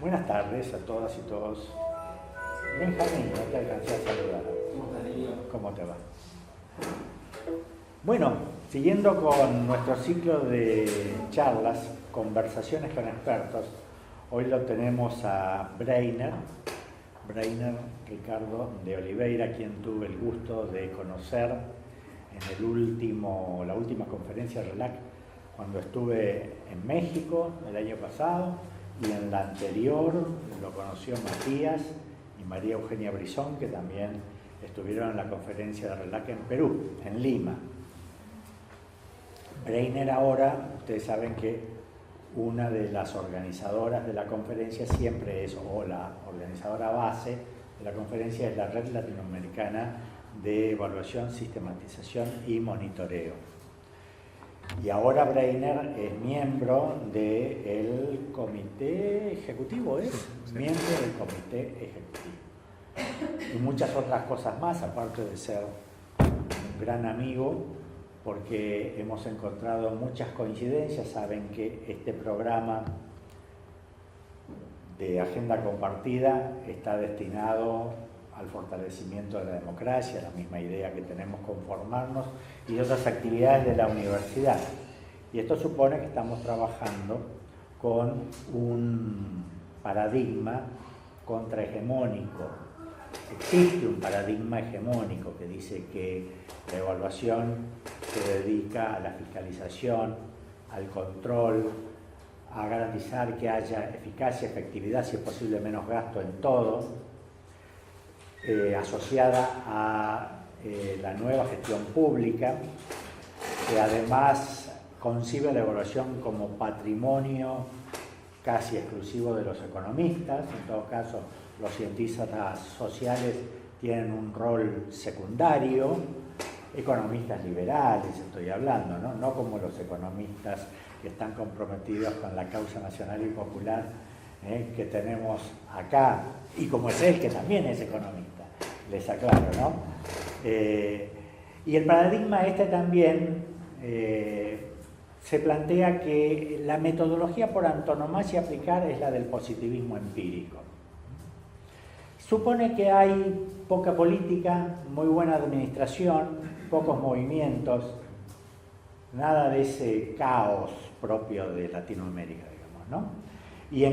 Buenas tardes a todas y todos. Benjamín, no te alcancé a saludar. ¿Cómo te va? Bueno, siguiendo con nuestro ciclo de charlas, conversaciones con expertos, hoy lo tenemos a Breiner Ricardo de Oliveira, quien tuve el gusto de conocer en la última conferencia RELAC, cuando estuve en México el año pasado, y en la anterior lo conoció Matías y María Eugenia Brizón, que también estuvieron en la conferencia de RELAC en Perú, en Lima. Breiner ahora, ustedes saben que una de las organizadoras de la conferencia siempre es, o la organizadora base de la conferencia es la Red Latinoamericana de Evaluación, Sistematización y Monitoreo. Y ahora Breiner es miembro del comité ejecutivo, miembro del comité ejecutivo. Y muchas otras cosas más, aparte de ser un gran amigo, porque hemos encontrado muchas coincidencias. Saben que este programa de agenda compartida está destinado al fortalecimiento de la democracia, la misma idea que tenemos con formarnos, y otras actividades de la universidad. Y esto supone que estamos trabajando con un paradigma contrahegemónico. Existe un paradigma hegemónico que dice que la evaluación se dedica a la fiscalización, al control, a garantizar que haya eficacia, efectividad, si es posible menos gasto en todo, asociada a la nueva gestión pública, que además concibe la evaluación como patrimonio casi exclusivo de los economistas. En todo caso, los cientistas sociales tienen un rol secundario, economistas liberales estoy hablando, no como los economistas que están comprometidos con la causa nacional y popular que tenemos acá, y como es él, que también es economista, les aclaro, ¿no? Y el paradigma también se plantea que la metodología por antonomasia a aplicar es la del positivismo empírico. Supone que hay poca política, muy buena administración, pocos movimientos, nada de ese caos propio de Latinoamérica, digamos, ¿no? Y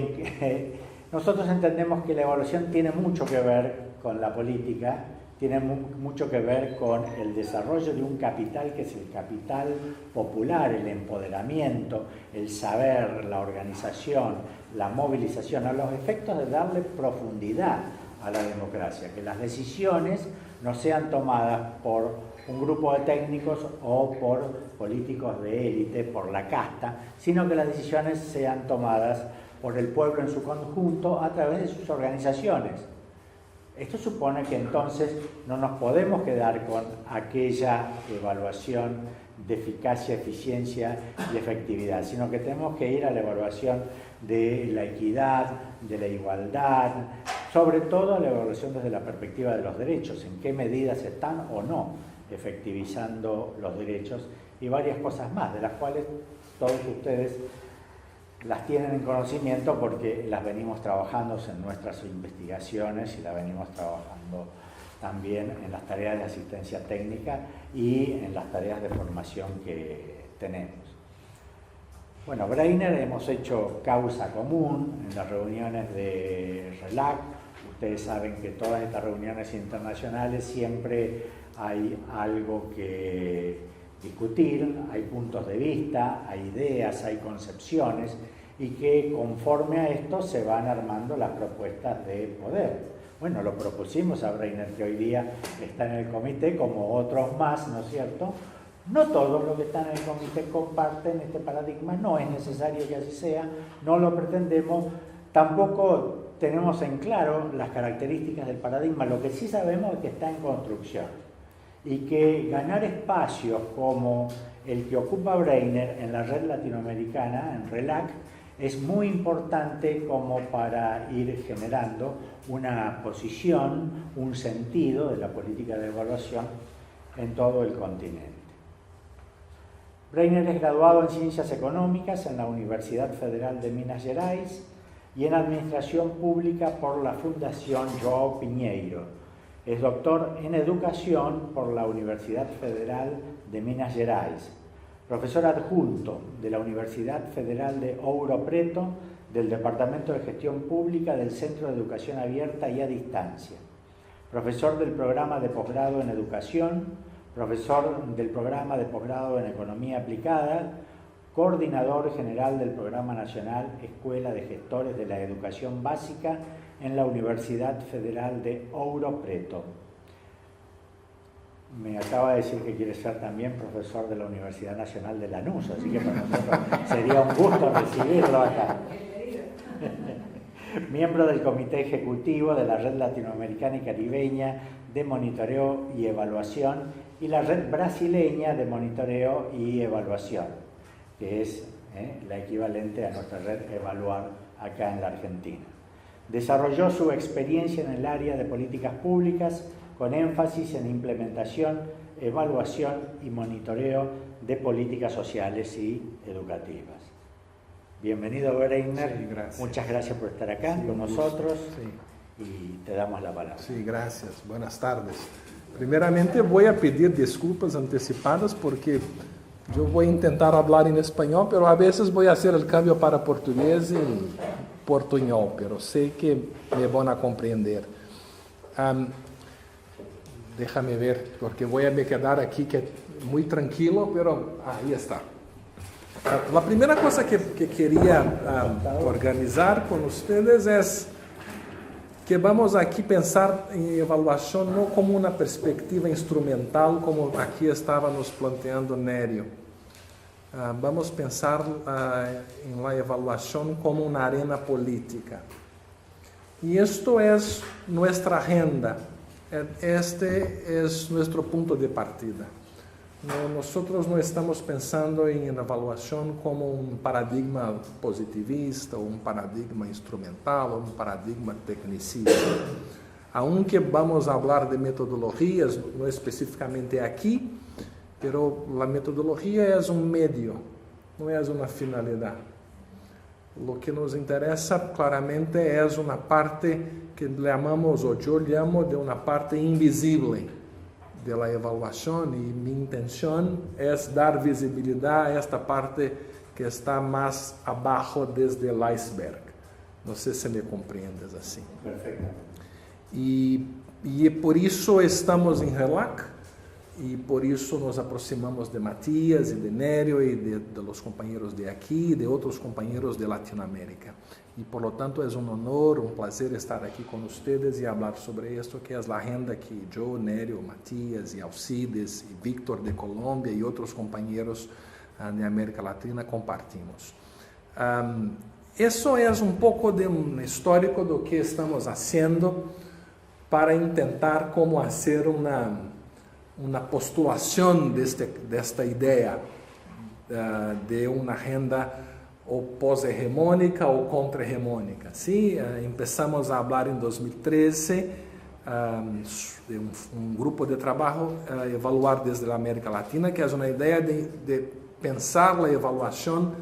nosotros entendemos que la evaluación tiene mucho que ver con la política, tiene mucho que ver con el desarrollo de un capital que es el capital popular, el empoderamiento, el saber, la organización, la movilización, a los efectos de darle profundidad a la democracia, que las decisiones no sean tomadas por un grupo de técnicos o por políticos de élite, por la casta, sino que las decisiones sean tomadas por el pueblo en su conjunto a través de sus organizaciones. Esto supone que entonces no nos podemos quedar con aquella evaluación de eficacia, eficiencia y efectividad, sino que tenemos que ir a la evaluación de la equidad, de la igualdad, sobre todo a la evaluación desde la perspectiva de los derechos, en qué medidas están o no efectivizando los derechos, y varias cosas más, de las cuales todos ustedes las tienen en conocimiento porque las venimos trabajando en nuestras investigaciones y las venimos trabajando también en las tareas de asistencia técnica y en las tareas de formación que tenemos. Bueno, Breiner hemos hecho causa común en las reuniones de RELAC. Ustedes saben que todas estas reuniones internacionales siempre hay algo que discutir, hay puntos de vista, hay ideas, hay concepciones, y que conforme a esto se van armando las propuestas de poder. Bueno, lo propusimos a Breiner, que hoy día está en el comité, como otros más, ¿no es cierto? No todos los que están en el comité comparten este paradigma, no es necesario que así sea, no lo pretendemos, tampoco tenemos en claro las características del paradigma. Lo que sí sabemos es que está en construcción y que ganar espacios como el que ocupa Breiner en la red latinoamericana, en RELAC, es muy importante como para ir generando una posición, un sentido de la política de evaluación en todo el continente. Breiner es graduado en Ciencias Económicas en la Universidad Federal de Minas Gerais, y en Administración Pública por la Fundación João Pinheiro. Es doctor en Educación por la Universidad Federal de Minas Gerais. Profesor adjunto de la Universidad Federal de Ouro Preto, del Departamento de Gestión Pública del Centro de Educación Abierta y a Distancia. Profesor del Programa de Posgrado en Educación, profesor del Programa de Posgrado en Economía Aplicada, coordinador general del Programa Nacional Escuela de Gestores de la Educación Básica en la Universidad Federal de Ouro Preto. Me acaba de decir que quiere ser también profesor de la Universidad Nacional de Lanús, así que para nosotros sería un gusto recibirlo acá. Miembro del Comité Ejecutivo de la Red Latinoamericana y Caribeña de Monitoreo y Evaluación y la Red Brasileña de Monitoreo y Evaluación, que es la equivalente a nuestra red Evaluar acá en la Argentina. Desarrolló su experiencia en el área de políticas públicas con énfasis en implementación, evaluación y monitoreo de políticas sociales y educativas. Bienvenido, Breitner. Sí, gracias. Muchas gracias por estar acá con nosotros y te damos la palabra. Sí, gracias. Buenas tardes. Primeramente voy a pedir disculpas anticipadas porque yo voy a intentar hablar en español, pero a veces voy a hacer el cambio para portugués y portuñol, pero sé que me van a comprender. Déjame ver, porque voy a me quedar aquí que muy tranquilo, pero ahí está. La primera cosa que quería organizar con ustedes es que vamos aquí pensar en evaluación no como una perspectiva instrumental, como aquí estaba nos planteando Nerio. Vamos a pensar en la evaluación como una arena política. Y esto es nuestra agenda. Este es nuestro punto de partida. Nosotros no estamos pensando en evaluación como un paradigma positivista, o un paradigma instrumental, o un paradigma tecnicista. Aunque vamos a hablar de metodologías, no específicamente aquí, pero la metodología es un medio, no es una finalidad. Lo que nos interesa claramente es una parte que llamamos, o yo llamo de una parte invisible de la evaluación, y mi intención es dar visibilidad a esta parte que está más abajo desde el iceberg. No sé si me comprendes así. Perfecto. Y por eso estamos en RELAC, y por eso nos aproximamos de Matías y de Nerio y de los compañeros de aquí y de otros compañeros de Latinoamérica. Y por lo tanto es un honor, un placer estar aquí con ustedes y hablar sobre esto, que es la agenda que yo, Nerio, Matías y Alcides y Víctor de Colombia y otros compañeros de América Latina compartimos. Eso es un poco de un histórico de lo que estamos haciendo para intentar cómo hacer una postulación de esta idea de una agenda o pós-hegemônica ou contra-hegemônica. ¿Sí? Empezamos a hablar en 2013 de un grupo de trabajo, evaluar desde la América Latina, que es una idea de pensar la evaluación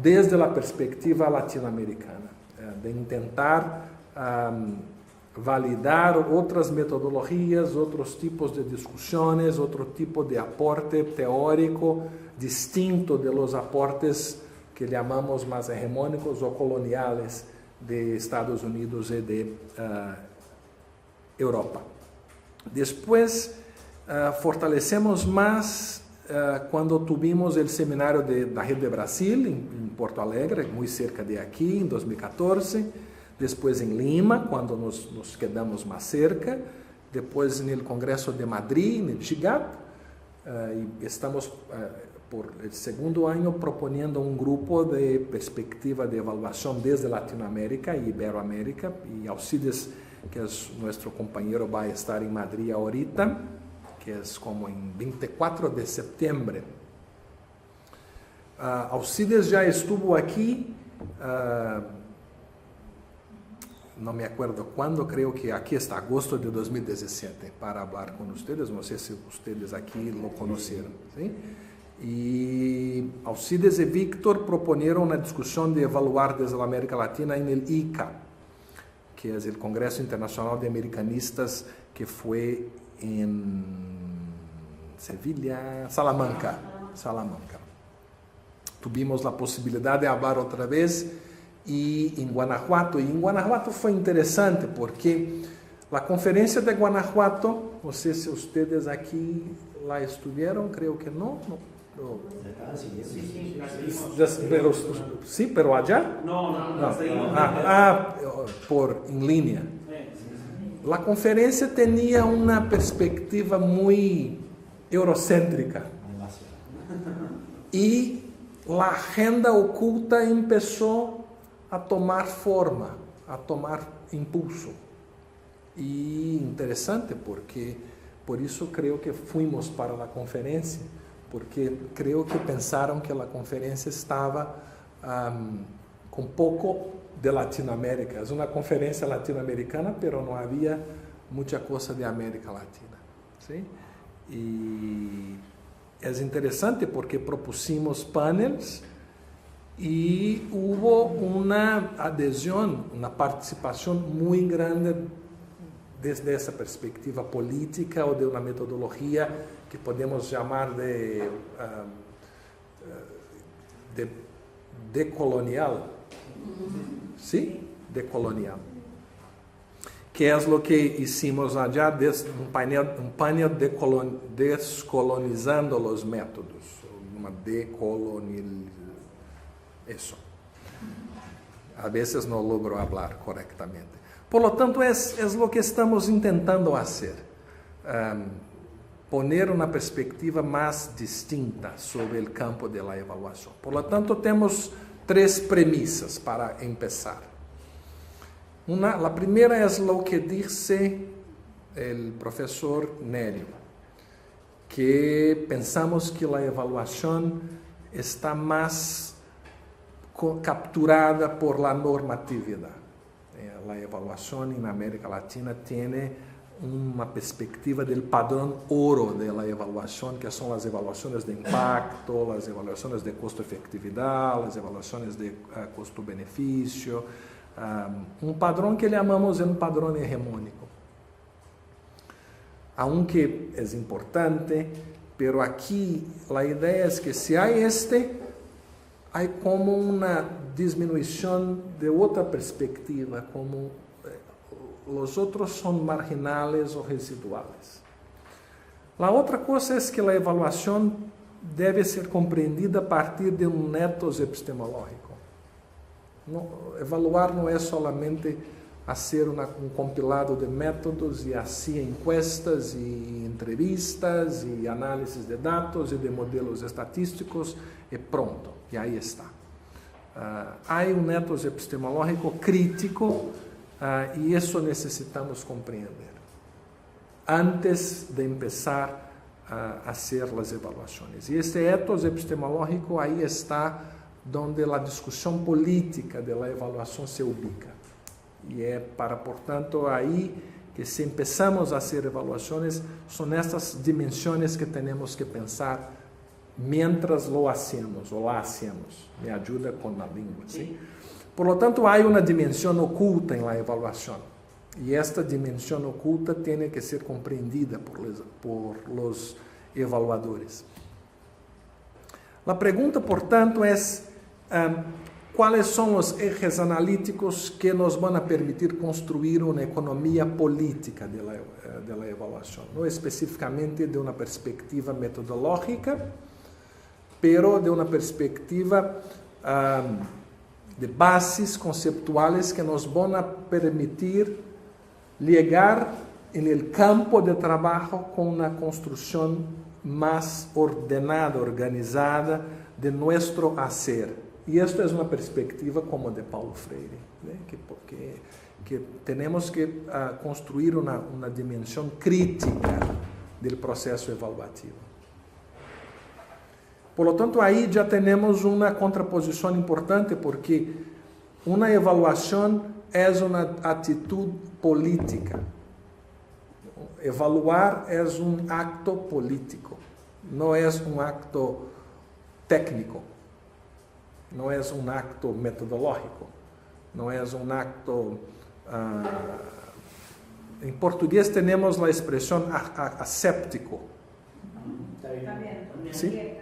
desde la perspectiva latinoamericana, de intentar validar outras metodologias, outros tipos de discussões, outro tipo de aporte teórico distinto de los aportes que llamamos más hegemónicos o coloniales de Estados Unidos y de Europa. Después fortalecemos más cuando tuvimos el seminario de la Red de Brasil en Porto Alegre, muy cerca de aquí, en 2014. Después en Lima, cuando nos quedamos más cerca. Después en el Congreso de Madrid, en el CIGAP. Y estamos por el segundo año proponiendo un grupo de perspectiva de evaluación desde Latinoamérica y Iberoamérica. Y Alcides, que es nuestro compañero, va a estar en Madrid ahorita, que es como en 24 de septiembre. Alcides ya estuvo aquí. No me acuerdo cuándo, creo que aquí está, agosto de 2017, para hablar con ustedes. No sé si ustedes aquí lo conocieron, ¿sí? Y Alcides y Víctor proponieron una discusión de evaluar desde la América Latina en el ICA, que es el Congreso Internacional de Americanistas, que fue en Sevilla, Salamanca. Tuvimos la posibilidad de hablar otra vez y en Guanajuato. Y en Guanajuato fue interesante porque la conferencia de Guanajuato, no sé si ustedes aquí la estudiaron, creo que no. Sí, pero allá. No. En línea. La conferencia tenía una perspectiva muy eurocéntrica. Y la agenda oculta empezó a tomar forma, a tomar impulso. Y interesante porque por eso creo que fuimos para la conferencia, porque creo que pensaron que la conferencia estaba con poco de Latinoamérica. Es una conferencia latinoamericana, pero no había mucha cosa de América Latina, ¿sí? Y es interesante porque propusimos paneles y hubo una adhesión, una participación muy grande desde esa perspectiva política o de una metodología que podemos llamar de decolonial. ¿Sí? Decolonial. Que es lo que hicimos allá, un panel descolonizando los métodos, una eso. A veces no logro hablar correctamente. Por lo tanto, es lo que estamos intentando hacer, poner una perspectiva más distinta sobre el campo de la evaluación. Por lo tanto, tenemos 3 premisas para empezar. La primera es lo que dice el profesor Nélio, que pensamos que la evaluación está más capturada por la normatividad. La evaluación en América Latina tiene una perspectiva del padrón oro de la evaluación, que son las evaluaciones de impacto, las evaluaciones de costo-efectividad, las evaluaciones de costo-beneficio, un padrón que llamamos un padrón hegemónico. Aunque es importante, pero aquí la idea es que si hay hay como una disminución de otra perspectiva, como los otros son marginales o residuales. La otra cosa es que la evaluación debe ser comprendida a partir de un ethos epistemológico. Evaluar no es solamente hacer un compilado de métodos y así encuestas y entrevistas y análisis de datos y de modelos estatísticos y pronto, y ahí está. Hay un ethos epistemológico crítico y eso necesitamos comprender antes de empezar a hacer las evaluaciones. Y este ethos epistemológico ahí está donde la discusión política de la evaluación se ubica. Y es por tanto, ahí que si empezamos a hacer evaluaciones, son estas dimensiones que tenemos que pensar mientras lo hacemos o la hacemos. Me ayuda con la lengua, ¿sí? Por lo tanto, hay una dimensión oculta en la evaluación. Y esta dimensión oculta tiene que ser comprendida por los evaluadores. La pregunta, por tanto, es ¿cuáles son los ejes analíticos que nos van a permitir construir una economía política de la evaluación? No específicamente de una perspectiva metodológica, pero de una perspectiva de bases conceptuales que nos van a permitir llegar en el campo de trabajo con una construcción más ordenada, organizada de nuestro hacer. Y esto es una perspectiva como de Paulo Freire, ¿eh? que tenemos que construir una dimensión crítica del proceso evaluativo. Por lo tanto, ahí ya tenemos una contraposición importante porque una evaluación es una actitud política. Evaluar es un acto político, no es un acto técnico. no es un acto metodológico, no es un acto... en portugués tenemos la expresión aséptico. ¿Sí?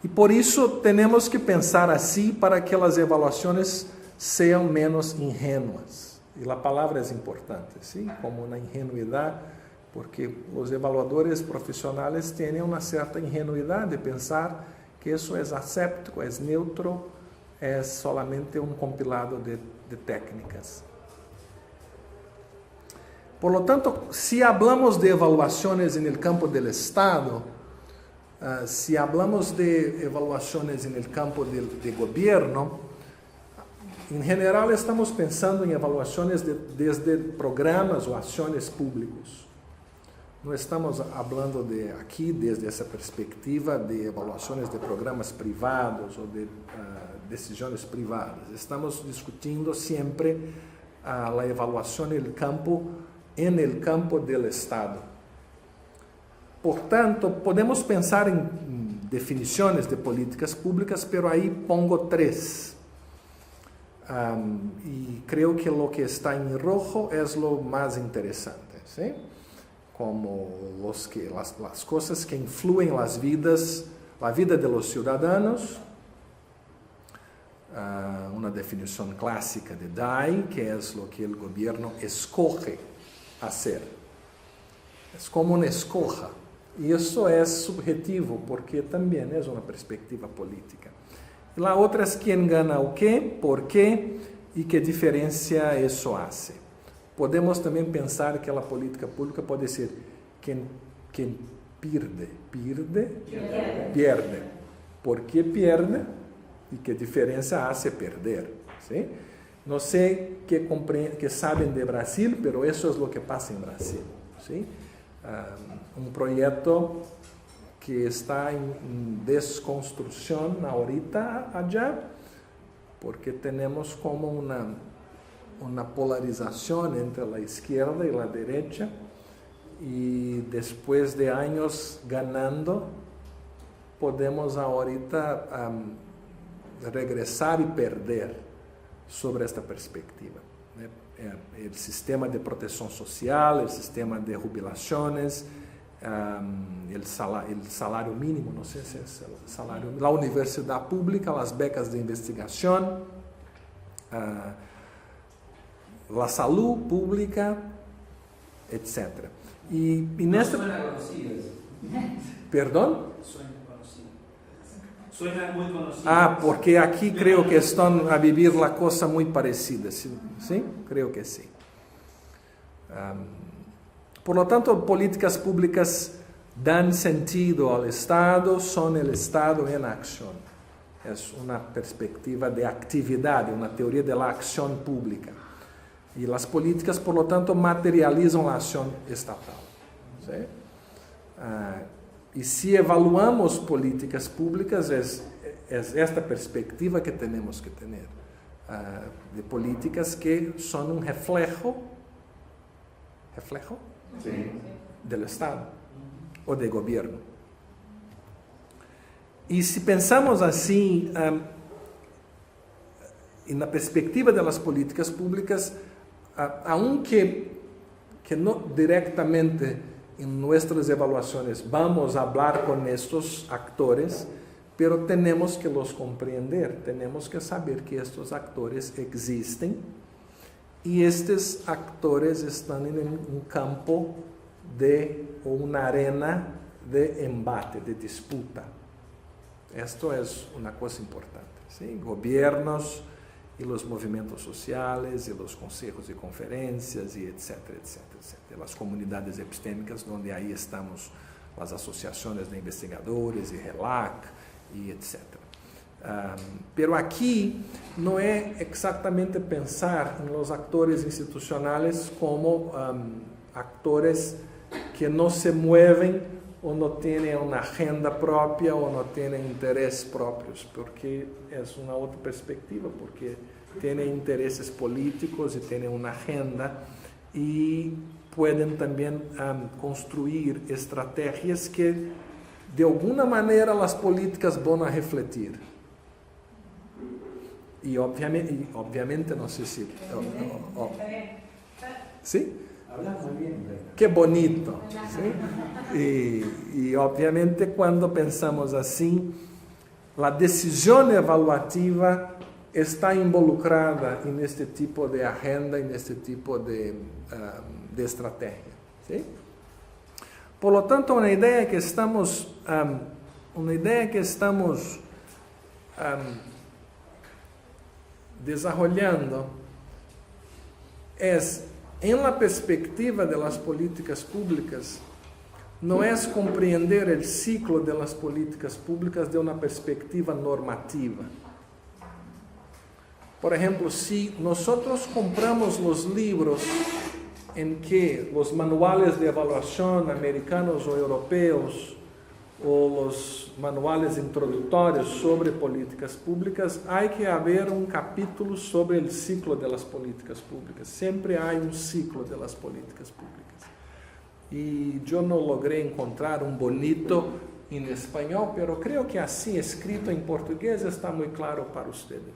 Y por eso tenemos que pensar así para que las evaluaciones sean menos ingenuas. Y la palabra es importante, ¿sí? Como una ingenuidad, porque los evaluadores profesionales tienen una cierta ingenuidad de pensar que eso es aséptico, es neutro, es solamente un compilado de técnicas. Por lo tanto, si hablamos de evaluaciones en el campo del Estado, si hablamos de evaluaciones en el campo de gobierno, en general estamos pensando en evaluaciones desde programas o acciones públicos. No estamos hablando de aquí, desde esa perspectiva de evaluaciones de programas privados o de decisiones privadas. Estamos discutiendo siempre la evaluación en el campo del Estado. Por tanto, podemos pensar en definiciones de políticas públicas, pero ahí pongo 3. Y creo que lo que está en rojo es lo más interesante, ¿sí? Como las cosas que influyen la vida de los ciudadanos. Una definición clásica de Day, que es lo que el gobierno escoge hacer. Es como una escoja. Y eso es subjetivo, porque también es una perspectiva política. La otra es quién gana o qué, por qué y qué diferencia eso hace. Podemos también pensar que la política pública puede ser quien pierde. ¿Por qué pierde? Y qué diferencia hace perder. ¿Sí? No sé qué saben de Brasil, pero eso es lo que pasa en Brasil. ¿Sí? Un proyecto que está en desconstrucción ahorita allá, porque tenemos como una polarización entre la izquierda y la derecha, y después de años ganando, podemos ahorita regresar y perder sobre esta perspectiva. El sistema de protección social, el sistema de jubilaciones, el salario mínimo, no sé si es el salario, la universidad pública, las becas de investigación, la salud pública, etc. Y nesta... Suena conocidas. ¿Perdón? Suena muy conocido. Porque aquí creo que están a vivir la cosa muy parecida, ¿sí? Creo que sí. Por lo tanto, políticas públicas dan sentido al Estado, son el Estado en acción. Es una perspectiva de actividad, una teoría de la acción pública. Y las políticas, por lo tanto, materializan la acción estatal. ¿Sí? Y si evaluamos políticas públicas, es esta perspectiva que tenemos que tener, de políticas que son un reflejo sí, del Estado o del gobierno. Y si pensamos así, en la perspectiva de las políticas públicas, aunque no directamente en nuestras evaluaciones vamos a hablar con estos actores, pero tenemos que los comprender, tenemos que saber que estos actores existen y estos actores están en un campo o una arena de embate, de disputa. Esto es una cosa importante, ¿sí? Gobiernos y los movimientos sociales, y los consejos y conferencias, y etcétera, etcétera, etcétera. Las comunidades epistémicas, donde ahí estamos las asociaciones de investigadores, y RELAC, y etcétera. Pero aquí no es exactamente pensar en los actores institucionales como actores que no se mueven o no tienen una agenda propia o no tienen intereses propios, porque es una otra perspectiva, porque tienen intereses políticos y tienen una agenda y pueden también construir estrategias que de alguna manera las políticas van a refletir. y obviamente no sé si... ¿Sí? Hablas muy bien. Qué bonito. ¿Sí? Y obviamente cuando pensamos así, la decisión evaluativa está involucrada en este tipo de agenda, en este tipo de estrategia. ¿Sí? Por lo tanto, una idea que estamos desarrollando es, en la perspectiva de las políticas públicas, no es compreender el ciclo de las políticas públicas de una perspectiva normativa. Por ejemplo, si nosotros compramos los libros en que los manuales de evaluación americanos o europeos o los manuales introductorios sobre políticas públicas, hay que haber un capítulo sobre el ciclo de las políticas públicas. Siempre hay un ciclo de las políticas públicas. Y yo no logré encontrar un bonito en español, pero creo que así escrito en portugués está muy claro para ustedes.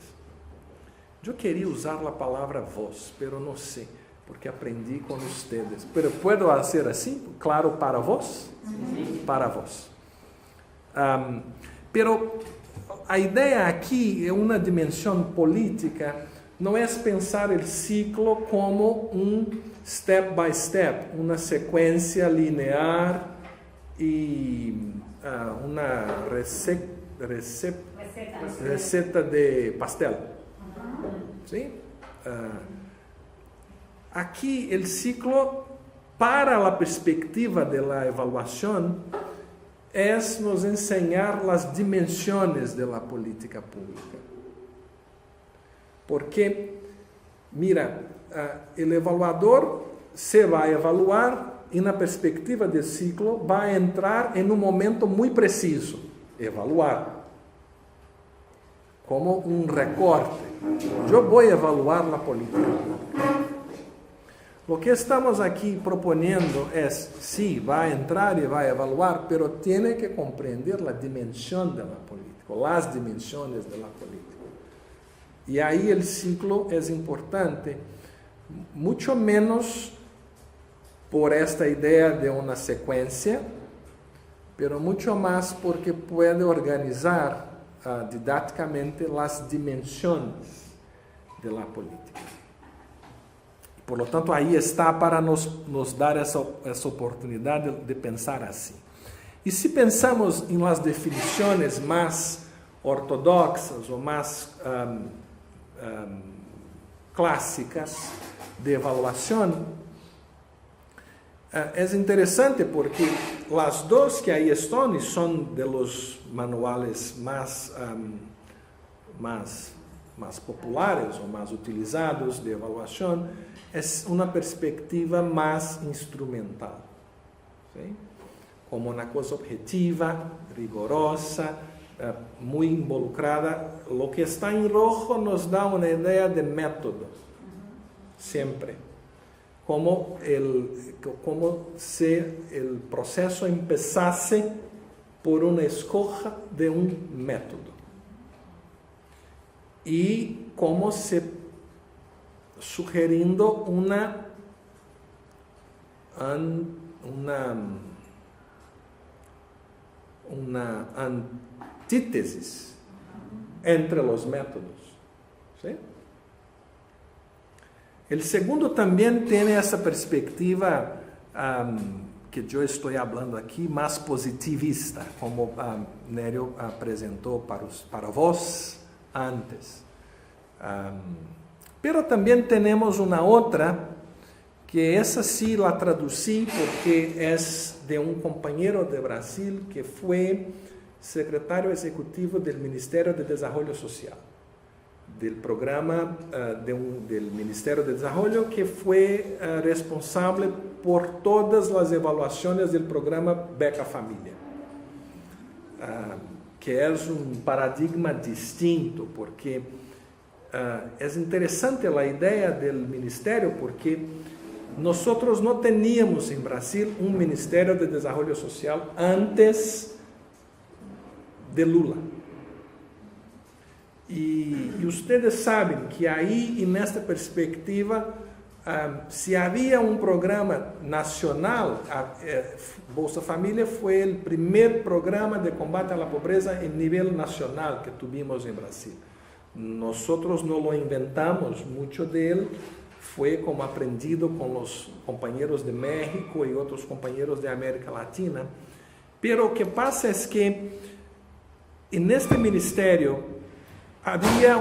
Yo quería usar la palabra voz, pero no sé, porque aprendí con ustedes. Pero ¿puedo hacer así? ¿Claro para vos? Sí. Para vos. Pero a idea aquí é una dimensión política, no es pensar el ciclo como un step by step, una secuencia lineal y una receta de pastel. ¿Sí? Aquí el ciclo, para la perspectiva de la evaluación, es nos enseñar las dimensiones de la política pública. Porque, mira, el evaluador se va a evaluar y en la perspectiva del ciclo va a entrar en un momento muy preciso, evaluar, como un recorte. Yo voy a evaluar la política pública. Lo que estamos aquí proponiendo es, sí, va a entrar y va a evaluar, pero tiene que comprender la dimensión de la política, las dimensiones de la política. Y ahí el ciclo es importante, mucho menos por esta idea de una secuencia, pero mucho más porque puede organizar didácticamente las dimensiones de la política. Por lo tanto, ahí está para nos dar essa oportunidade de pensar assim. E se pensamos em las definições mais ortodoxas ou mais clássicas de avaliação, é interessante porque as duas que aí estão e são de los manuales mais populares ou mais utilizados de avaliação, é uma perspectiva mais instrumental, ¿sí? Como uma coisa objetiva, rigorosa, muy involucrada. Lo que está en rojo nos da una idea de método, siempre. Como si el proceso empezase por una escoja de un método. Y como se sugerindo una antítesis entre los métodos, ¿sí? El segundo también tiene esa perspectiva que yo estoy hablando aquí, más positivista, como Nerio apresentou para vos antes. Pero también tenemos una otra, que esa sí la traducí porque es de un compañero de Brasil que fue secretario ejecutivo del Ministerio de Desarrollo Social, del programa del Ministerio de Desarrollo, que fue responsable por todas las evaluaciones del programa Beca Familia, que es un paradigma distinto, porque es interesante la idea del ministerio, porque nosotros no teníamos en Brasil un Ministerio de Desarrollo Social antes de Lula. Y ustedes saben que ahí, en esta perspectiva, si había un programa nacional, Bolsa Familia fue el primer programa de combate a la pobreza en nivel nacional que tuvimos en Brasil. Nosotros no lo inventamos, mucho de él fue como aprendido con los compañeros de México y otros compañeros de América Latina. Pero lo que pasa es que en este ministerio había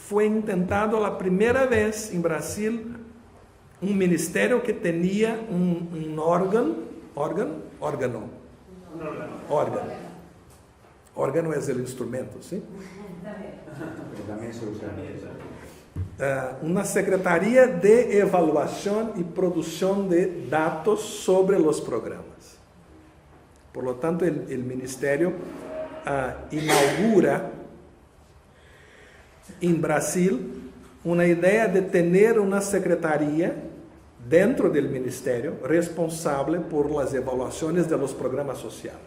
fue intentado la primera vez en Brasil un ministerio que tenía un órgano. Órgano es el instrumento, ¿sí? Pero también se usa. Una secretaría de evaluación y producción de datos sobre los programas. Por lo tanto, el ministerio inaugura en Brasil una idea de tener una secretaría dentro del ministerio responsable por las evaluaciones de los programas sociales.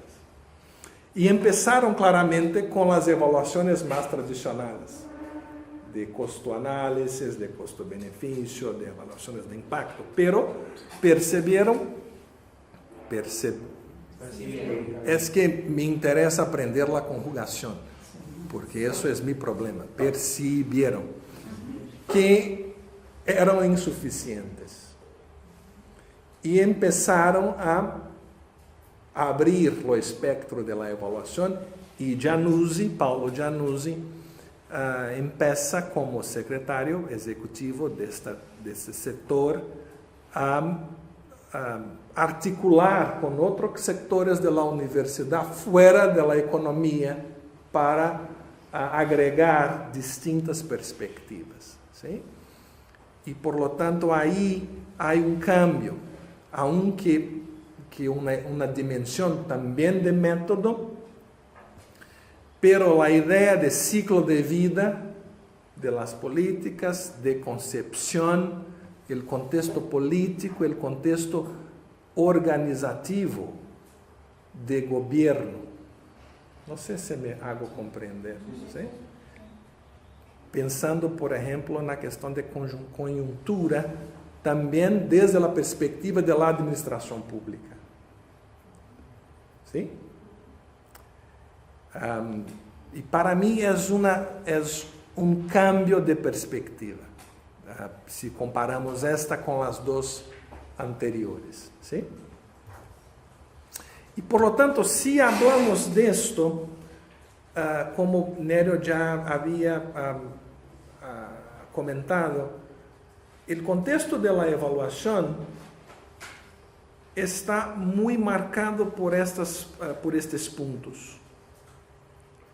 Y empezaron claramente con las evaluaciones más tradicionales, de costo-análisis, de costo-beneficio, de evaluaciones de impacto, pero es que me interesa aprender la conjugación, porque eso es mi problema. Percibieron que eran insuficientes y empezaron a abrir o espectro de la evaluación, y Paulo Januzzi empieza como secretario ejecutivo de este sector a articular con otros sectores de la universidad fuera de la economía para agregar distintas perspectivas, ¿sí? Y por lo tanto ahí hay un cambio, aunque una dimensión también de método, pero la idea de ciclo de vida de las políticas, de concepción, el contexto político, el contexto organizativo de gobierno. No sé si me hago comprender, ¿sí? Pensando, por ejemplo, en la cuestión de coyuntura, también desde la perspectiva de la administración pública. ¿Sí? Y para mí es un cambio de perspectiva, si comparamos esta con las dos anteriores, ¿sí? Y por lo tanto, si hablamos de esto, como Nerio ya había comentado, el contexto de la evaluación está muy marcado por estos puntos.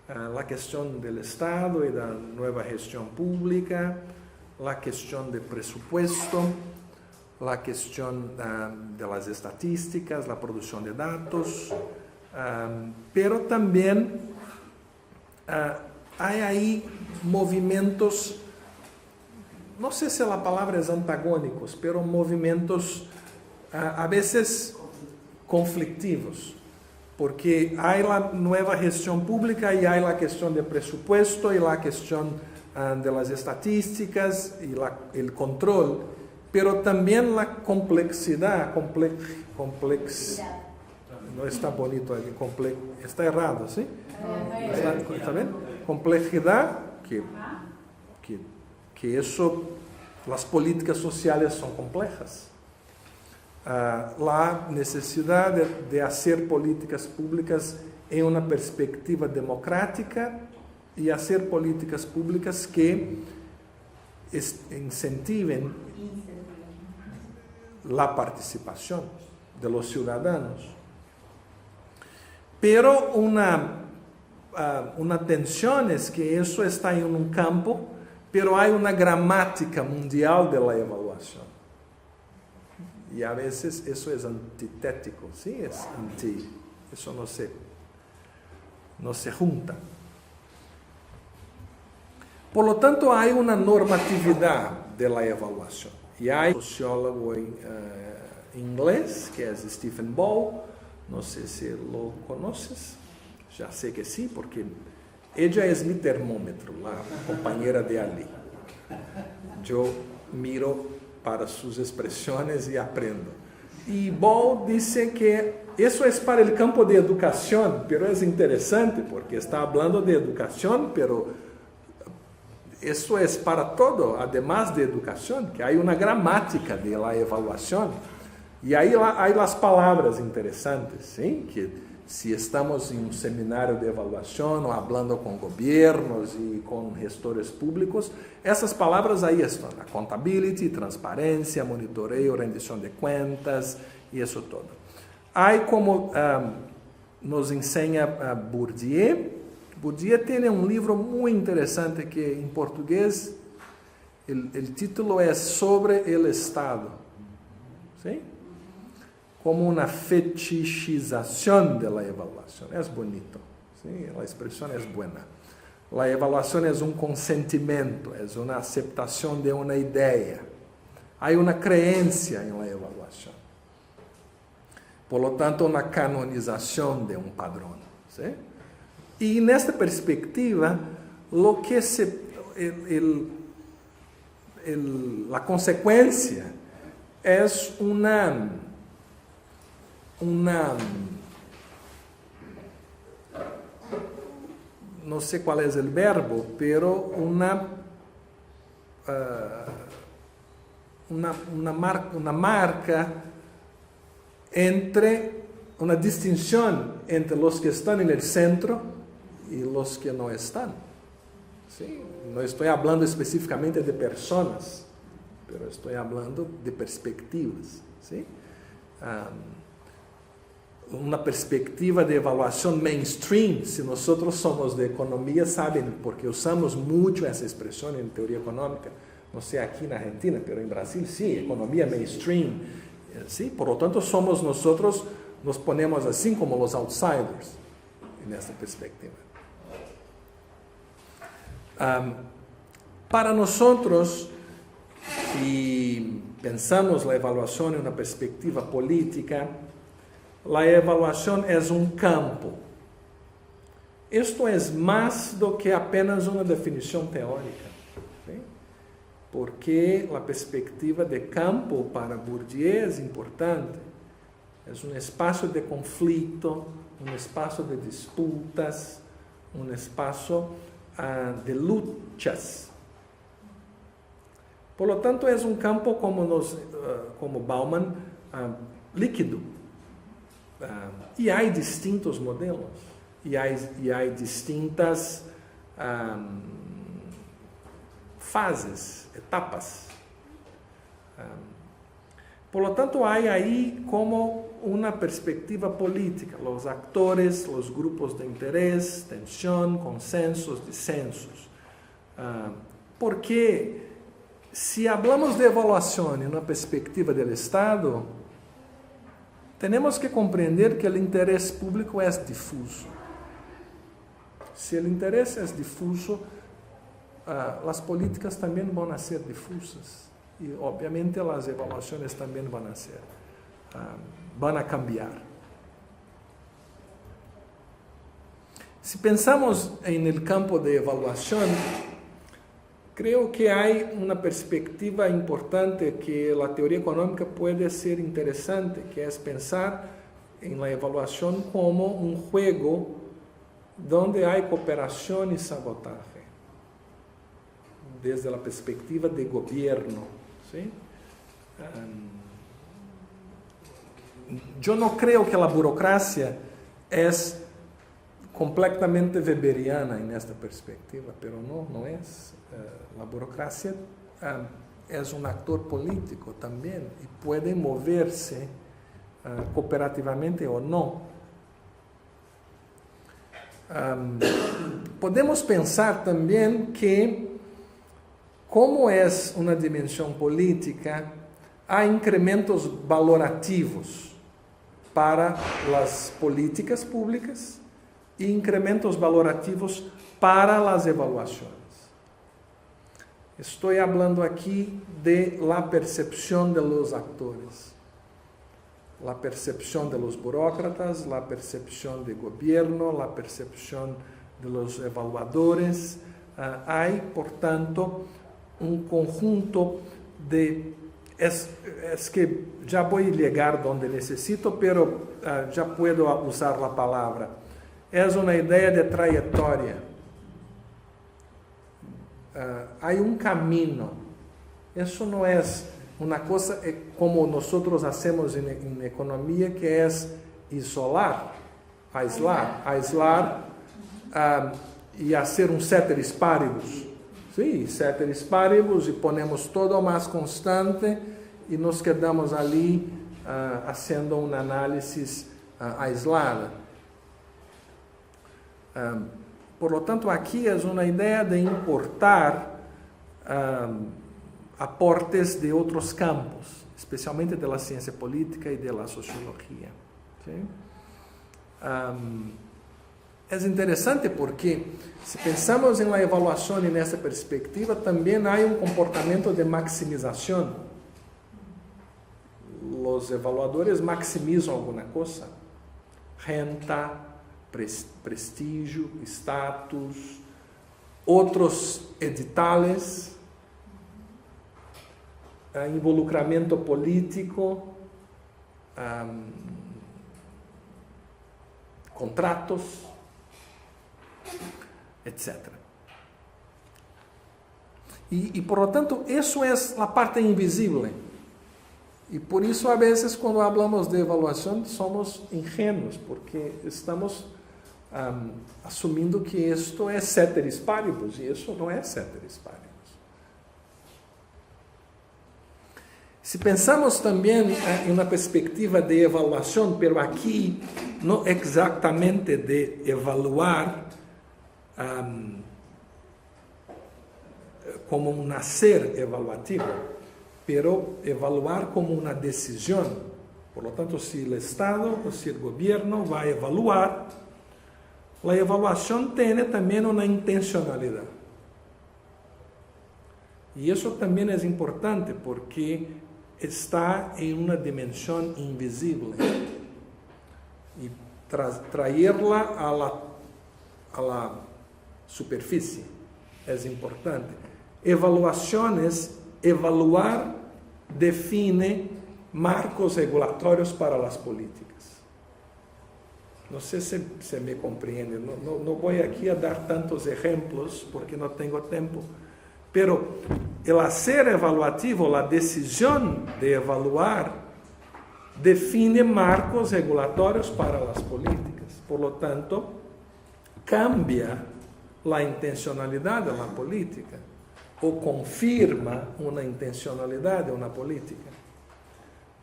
La cuestión del Estado y la nueva gestión pública, la cuestión del presupuesto, la cuestión de las estadísticas, la producción de datos, pero también hay ahí movimientos, no sé si la palabra es antagónicos, pero movimientos a veces conflictivos, porque hay la nueva gestión pública y hay la cuestión del presupuesto y la cuestión de las estadísticas y el control, pero también la complejidad, no está bonito aquí, está errado, ¿sí? ¿Está bien? Complejidad, que eso, las políticas sociales son complejas. La necesidad de hacer políticas públicas en una perspectiva democrática y hacer políticas públicas que incentiven la participación de los ciudadanos. Pero una tensión es que eso está en un campo, pero hay una gramática mundial de la evaluación. Y a veces eso es antitético, ¿sí? Eso no se junta. Por lo tanto, hay una normatividad de la evaluación. Y hay un sociólogo inglés, que es Stephen Ball, no sé si lo conoces, ya sé que sí, porque ella es mi termómetro, la compañera de Ali. Yo miro para sus expresiones y aprendo. Y Ball dice que eso es para el campo de educación, pero es interesante porque está hablando de educación, pero eso es para todo, además de educación, que hay una gramática de la evaluación. Y ahí hay las palabras interesantes, ¿sí? Que si estamos en un seminario de evaluación o hablando con gobiernos y con gestores públicos, esas palabras ahí están, accountability, transparencia, monitoreo, rendición de cuentas y eso todo. Hay como nos enseña Bourdieu. Bourdieu tiene un libro muy interesante que en portugués el título es Sobre el Estado, ¿sí? Como una fetichización de la evaluación. Es bonito, ¿sí? La expresión es buena. La evaluación es un consentimiento, es una aceptación de una idea. Hay una creencia en la evaluación. Por lo tanto, una canonización de un padrón, ¿sí? Y en esta perspectiva, lo que la consecuencia es no sé cuál es el verbo, pero una marca entre, una distinción entre los que están en el centro y los que no están. ¿Sí? No estoy hablando específicamente de personas, pero estoy hablando de perspectivas. ¿Sí? Una perspectiva de evaluación mainstream, si nosotros somos de economía, saben, porque usamos mucho esa expresión en teoría económica, no sé aquí en Argentina, pero en Brasil sí, economía mainstream, ¿sí? Por lo tanto nosotros nos ponemos así como los outsiders en esta perspectiva. Para nosotros, si pensamos la evaluación en una perspectiva política, la evaluación es un campo. Esto es más do que apenas una definición teórica, ¿sí? Porque la perspectiva de campo para Bourdieu es importante. Es un espacio de conflicto, un espacio de disputas, un espacio de luchas. Por lo tanto, es un campo como Bauman, líquido. Y hay distintos modelos, y hay distintas fases, etapas. Por lo tanto, hay ahí como una perspectiva política, los actores, los grupos de interés, tensión, consensos, disensos. Porque si hablamos de evaluación en una perspectiva del Estado, tenemos que comprender que el interés público es difuso. Si el interés es difuso, las políticas también van a ser difusas. Y obviamente las evaluaciones también van a cambiar. Si pensamos en el campo de evaluación, creo que hay una perspectiva importante que la teoría económica puede ser interesante, que es pensar en la evaluación como un juego donde hay cooperación y sabotaje, desde la perspectiva de gobierno, ¿sí? Yo no creo que la burocracia es completamente weberiana en esta perspectiva, pero no es. La burocracia es un actor político también y puede moverse cooperativamente o no. Podemos pensar también que, como es una dimensión política, hay incrementos valorativos para las políticas públicas e incrementos valorativos para las evaluaciones. Estoy hablando aquí de la percepción de los actores, la percepción de los burócratas, la percepción de gobierno, la percepción de los evaluadores. Hay, por tanto, un conjunto de... Es que ya voy a llegar donde necesito, pero ya puedo usar la palabra. Es una idea de trayectoria. Hay un camino. Eso no es una cosa como nosotros hacemos en economía, que es aislar y hacer un ceteris paribus. Sí, ceteris paribus, y ponemos todo más constante y nos quedamos ali haciendo un análisis aislado. Por lo tanto, aquí es una idea de importar aportes de otros campos, especialmente de la ciencia política y de la sociología. ¿Sí? Es interesante porque si pensamos en la evaluación en esa perspectiva, también hay un comportamiento de maximización. Los evaluadores maximizan alguna cosa, renta, prestigio, status, otros editales, involucramento político, contratos, etc. Y por lo tanto, eso es la parte invisible. Y por eso a veces cuando hablamos de evaluación somos ingenuos, porque estamos asumiendo que esto es ceteris paribus, y eso no es ceteris paribus. Si pensamos también en una perspectiva de evaluación, pero aquí no exactamente de evaluar como un hacer evaluativo, pero evaluar como una decisión. Por lo tanto, si el Estado o si el gobierno va a evaluar, la evaluación tiene también una intencionalidad. Y eso también es importante porque está en una dimensión invisible. Y traerla a la superficie es importante. Evaluaciones, evaluar define marcos regulatorios para las políticas. No sé si se me comprende, no voy aquí a dar tantos ejemplos porque no tengo tiempo, pero el hacer evaluativo, la decisión de evaluar, define marcos regulatorios para las políticas. Por lo tanto, cambia la intencionalidad de la política o confirma una intencionalidad de una política.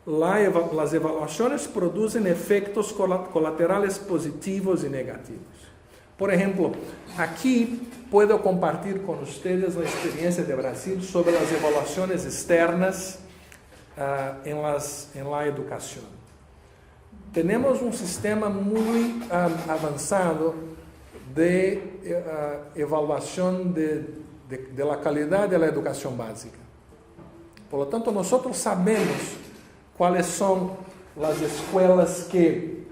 Las evaluaciones producen efectos colaterales positivos y negativos. Por ejemplo, aquí puedo compartir con ustedes la experiencia de Brasil sobre las evaluaciones externas en la educación. Tenemos un sistema muy avanzado de evaluación de la calidad de la educación básica. Por lo tanto, nosotros sabemos cuáles son las escuelas que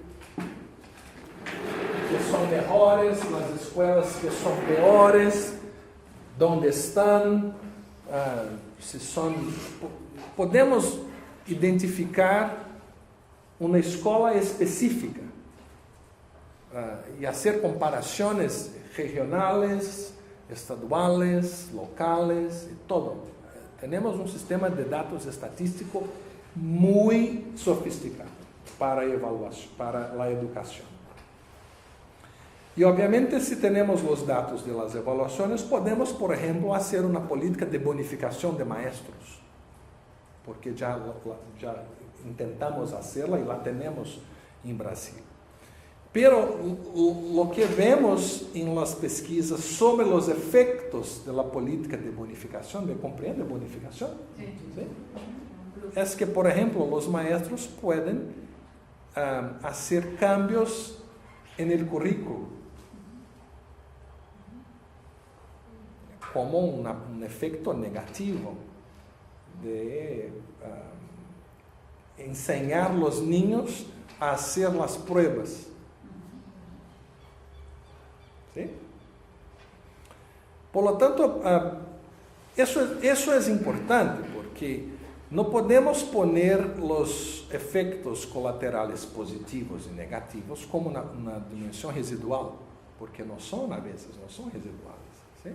son mejores, las escuelas que son peores, dónde están, si son... Podemos identificar una escuela específica y hacer comparaciones regionales, estaduales, locales, y todo. Tenemos un sistema de datos estadístico muy sofisticado para evaluación, para la educación. Y obviamente si tenemos los datos de las evaluaciones, podemos, por ejemplo, hacer una política de bonificación de maestros, porque ya intentamos hacerla y la tenemos en Brasil. Pero lo que vemos en las pesquisas sobre los efectos de la política de bonificación, ¿me comprende bonificación? Sí. ¿Sí? Es que, por ejemplo, los maestros pueden hacer cambios en el currículo, como un efecto negativo de enseñar a los niños a hacer las pruebas. ¿Sí? Por lo tanto, eso es importante porque no podemos poner los efectos colaterales positivos y negativos como una dimensión residual, porque no son a veces, no son residuales. ¿Sí?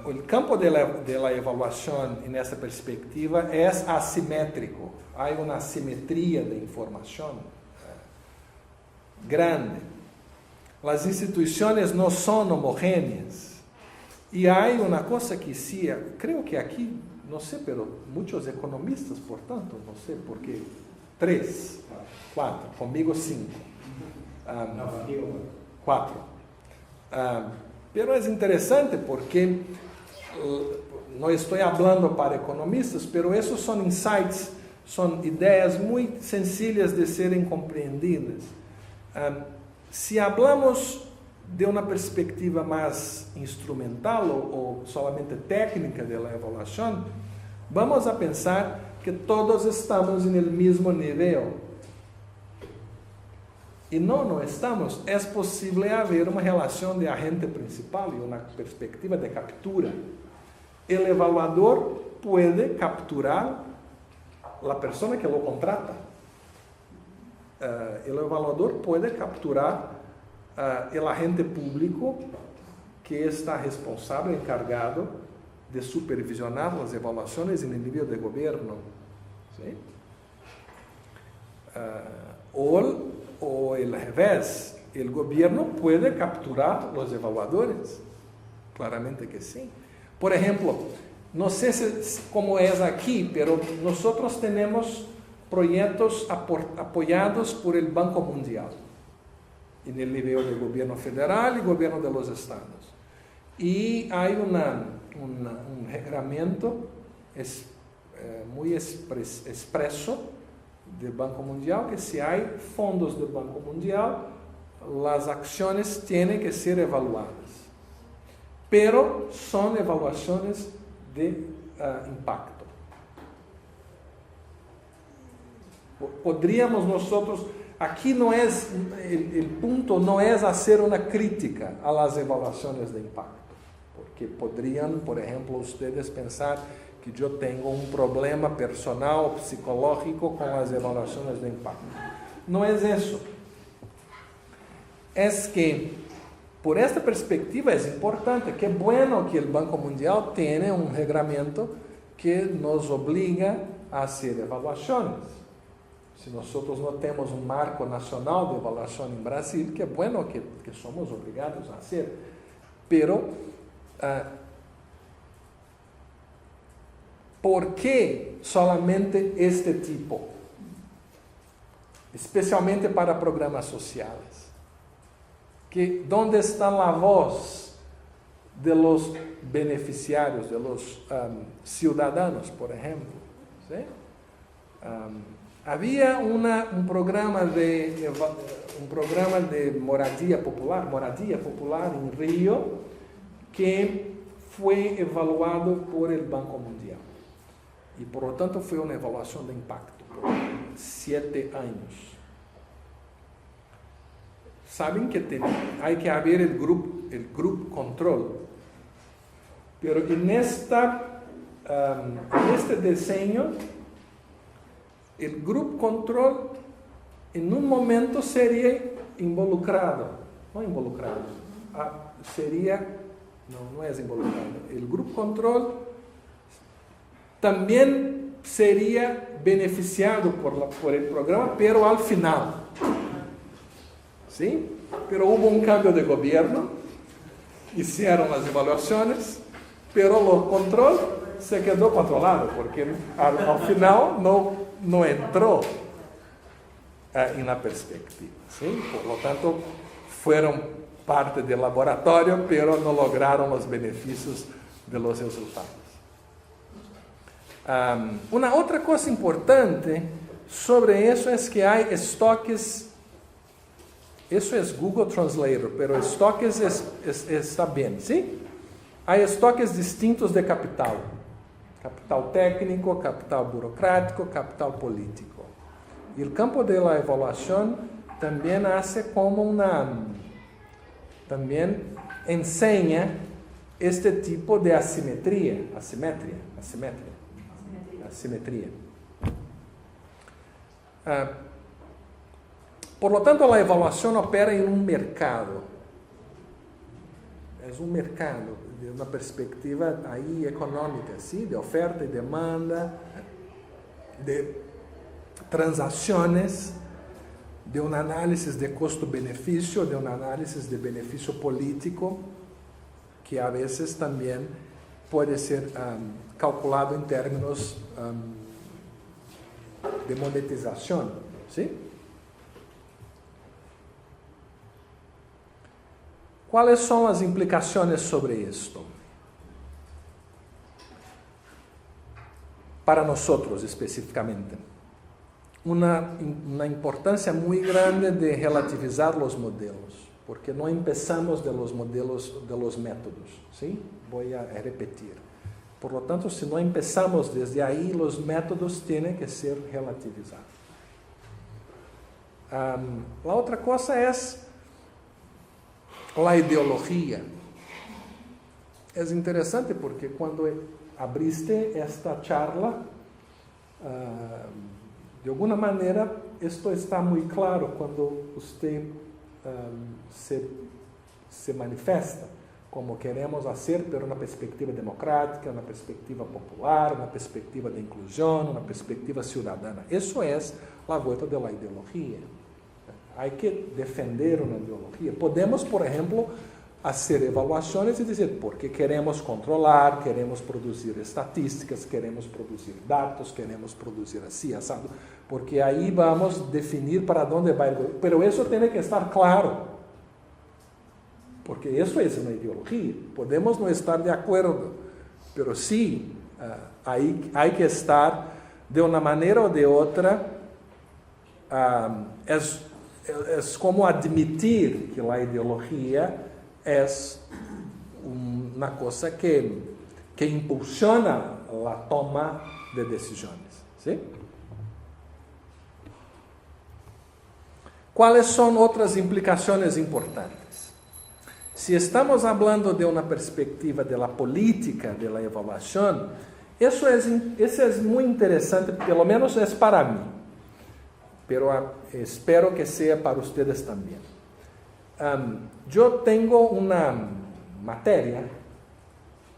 El campo de la evaluación en esta perspectiva es asimétrico. Hay una asimetría de información grande. Las instituciones no son homogéneas. Y hay una cosa que sí, creo que aquí, no sé, pero muchos economistas, por tanto, no sé por qué, 3, 4, conmigo 5. No, contigo 4. Pero es interesante porque no estoy hablando para economistas, pero esos son insights, son ideas muy sencillas de serem compreendidas. Se hablamos de uma perspectiva mais instrumental ou solamente técnica da evaluação, vamos a pensar que todos estamos no mesmo nível. E não estamos. É possível haver uma relação de agente principal e uma perspectiva de captura. O evaluador pode capturar a pessoa que lo contrata. O evaluador pode capturar o agente público que está responsável, encargado de supervisionar as evaluações no nível de governo. ¿Sí? O al revés, o governo pode capturar os evaluadores. Claramente que sim. Por exemplo, não sei como é aqui, mas nós temos projetos apoiados por el Banco Mundial, en el nível de governo federal e governo de los estados. E há regramento muito expresso do Banco Mundial que se há fondos do Banco Mundial, as ações têm que ser evaluadas. Pero são evaluações de impacto. Podríamos nós, aqui não é, o ponto não é fazer uma crítica às evaluações de impacto, porque poderiam, por exemplo, vocês pensar que eu tenho um problema personal, psicológico com as evaluações de impacto. Não é isso. É que, por esta perspectiva, é importante, que é bueno que o Banco Mundial tenha um regramento que nos obriga a fazer evaluações. Se nós não temos um marco nacional de evaluação em Brasil, que é bueno que somos obrigados a fazer, pero ¿por que solamente este tipo? Especialmente para programas sociais. Que onde está a voz de los beneficiários, de los ciudadanos, por exemplo? ¿Sí? Havia um programa de moradia popular em Rio, que foi evaluado por el Banco Mundial. E, por lo tanto, foi uma evaluação de impacto por 7 anos. Sabem que há que haver o grupo control. Pero neste desenho, o grupo control, em um momento, seria involucrado. Não involucrado. Não é involucrado. O grupo control também seria beneficiado por el programa, pero al final. ¿Sí? Pero hubo un cambio de gobierno, hicieron las evaluaciones, pero el control se quedó controlado, porque al final no entró en la perspectiva. ¿Sí? Por lo tanto, fueron parte del laboratorio, pero no lograron los beneficios de los resultados. Uma outra coisa importante sobre isso é que há estoques, isso é Google Translator, pero estoques está bem, ¿sí? Há estoques distintos de capital. Capital técnico, capital burocrático, capital político. E o campo da avaliação também hace como también enseña este tipo de asimetría. Por lo tanto, la evaluación opera en un mercado. Es un mercado, de una perspectiva ahí económica, ¿sí? De oferta y demanda, de transacciones, de un análisis de costo-beneficio, de un análisis de beneficio político, que a veces también puede ser calculado en términos de monetización, ¿sí? ¿Cuáles son las implicaciones sobre esto? Para nosotros específicamente. Una importância muito grande de relativizar os modelos, porque não empezamos de los modelos, de los métodos, ¿sí? Voy a repetir. Por lo tanto, si no empezamos desde ahí, los métodos tienen que ser relativizados. La otra cosa es la ideología. Es interesante porque cuando abriste esta charla, de alguma maneira, isto está muito claro quando você se manifesta como queremos fazer, pero uma perspectiva democrática, uma perspectiva popular, uma perspectiva de inclusão, uma perspectiva cidadana. Isso é a volta da ideologia. Há que defender uma ideologia. Podemos, por exemplo, fazer avaliações e dizer porque queremos controlar, queremos produzir estatísticas, queremos produzir dados, queremos produzir assim, assado, porque aí vamos definir para onde vai. Pero isso tem que estar claro, porque isso é uma ideologia. Podemos não estar de acordo, pero sim, aí há que estar de uma maneira ou de outra. É como admitir que a ideologia é uma coisa que impulsiona a toma de decisões. ¿Sí? ¿Cuáles são outras implicações importantes? Se estamos falando de uma perspectiva de la política, de la evaluação, isso é muito interessante, pelo menos é para mim, pero espero que seja para vocês também. Eu tenho uma matéria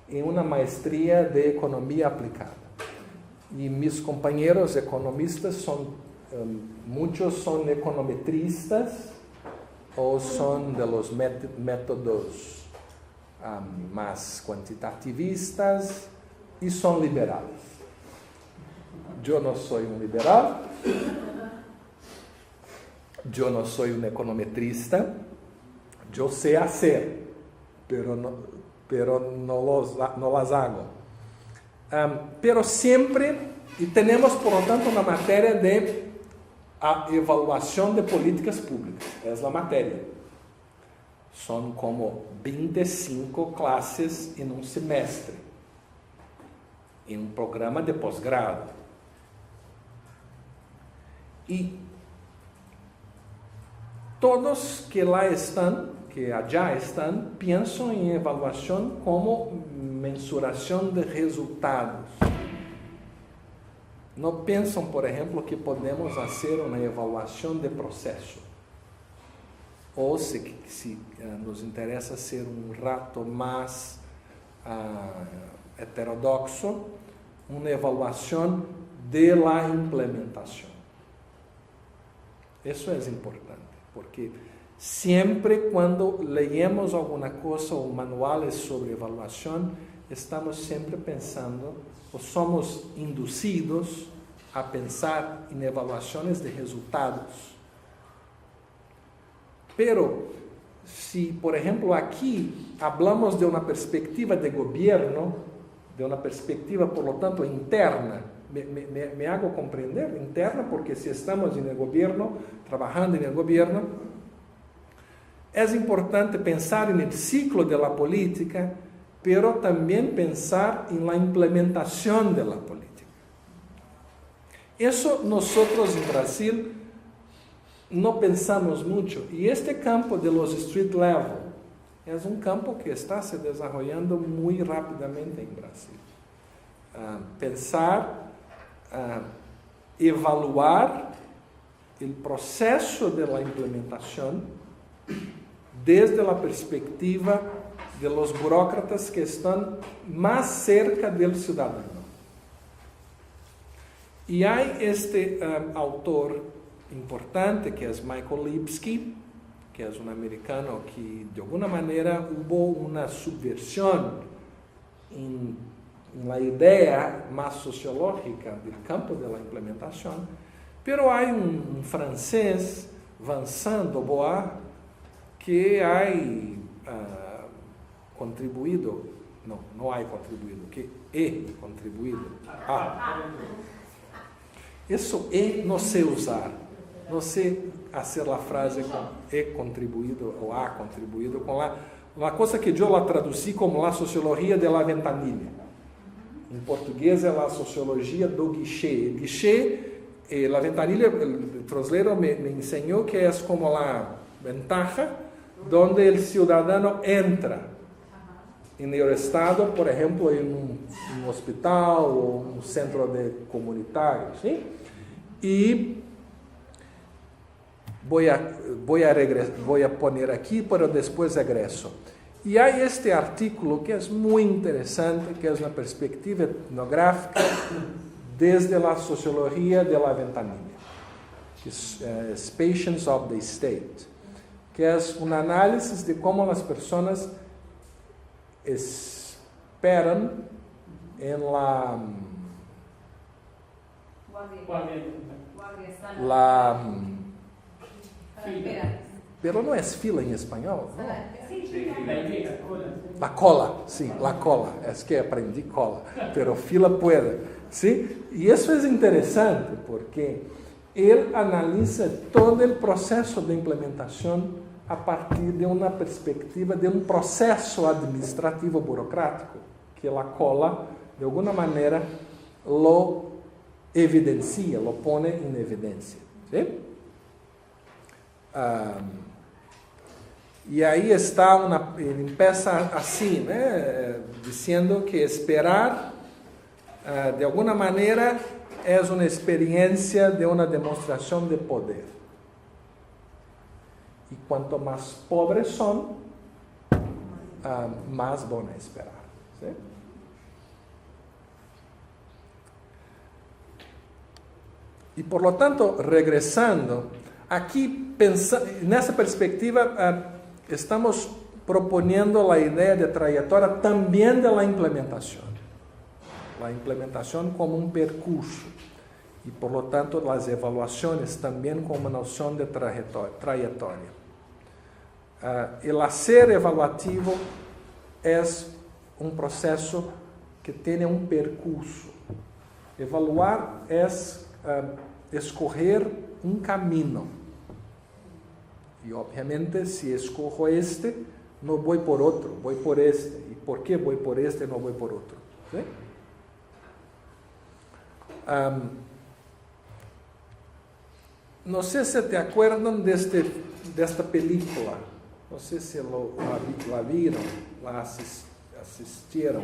em uma maestria de economia aplicada. E meus companheiros economistas muitos são econometristas ou são de los métodos mais quantitativistas e são liberais. Eu não sou um liberal, eu não sou um econometrista. Eu sei hacer, pero no las hago. Pero siempre, y tenemos por lo tanto una materia de evaluación de políticas públicas. Es la materia. Son como 25 clases en un semestre, en un programa de posgrado. Y todos que lá estão, que allá estão, pensam em evaluação como mensuração de resultados. Não pensam, por exemplo, que podemos fazer uma avaliação de processo. Ou, se nos interessa ser um rato mais heterodoxo, uma avaliação de la implementação. Isso é importante, porque sempre quando leemos alguma coisa ou manuais sobre avaliação, estamos sempre pensando, ou somos induzidos a pensar em avaliações de resultados. Pero, se, por exemplo, aqui hablamos de uma perspectiva de governo, de uma perspectiva, por lo tanto, interna, me hago compreender, interna, porque se estamos no governo, trabalhando no governo, é importante pensar no ciclo da política, pero também pensar na implementação da política. Isso nós em Brasil não pensamos muito, e este campo de los street level, es un campo que está se desarrollando muy rápidamente en Brasil. Pensar, evaluar el proceso de la implementación desde la perspectiva de los burócratas que están más cerca del ciudadano. Y hay este autor importante que es Michael Lipsky, que es un americano que de alguna manera hubo una subversión en la idea más sociológica del campo de la implementación, pero hay un francés, Vincent Dubois, que ha contribuido, no ha contribuido, que he contribuido. Eso no sé usar, no sé hacer la frase con he contribuido o ha contribuido con la cosa que yo la traducí como la sociología de la ventanilla. En portugués es la sociología do guiché. El guiché, la ventanilla, el brasileño me enseñó que es como la ventaja donde el ciudadano entra en el Estado, por ejemplo, en un hospital o un centro comunitario, ¿sí? Y voy a poner aquí, pero después regreso. Y hay este artículo que es muy interesante, que es una perspectiva etnográfica desde la sociología de la ventanilla, que es Patients of the State, que es un análisis de cómo las personas esperan en pero no es fila en español, ¿no? La cola, sí, la cola. Es que aprendí cola, pero fila puede, ¿sí? Y eso es interesante porque él analiza todo el proceso de implementación a partir de una perspectiva de un proceso administrativo burocrático, que la cola, de alguna manera, lo evidencia, lo pone en evidencia, ¿sí? Y ahí está, empieza así, ¿no? Diciendo que esperar, de alguna manera, es una experiencia de una demostración de poder. Y cuanto más pobres son, más van a esperar, ¿sí? Y por lo tanto, regresando, aquí, en esa perspectiva, estamos proponiendo la idea de trayectoria también de la implementación. La implementación como un percurso. Y por lo tanto, las evaluaciones también como una noción de trayectoria. El hacer evaluativo es un proceso que tiene un percurso. Evaluar es escoger un camino. Y obviamente, si escojo este, no voy por otro, voy por este. ¿Y por qué voy por este y no voy por otro? ¿Sí? No sé si te acuerdan de esta película. No sé si la vieron, la asistieron.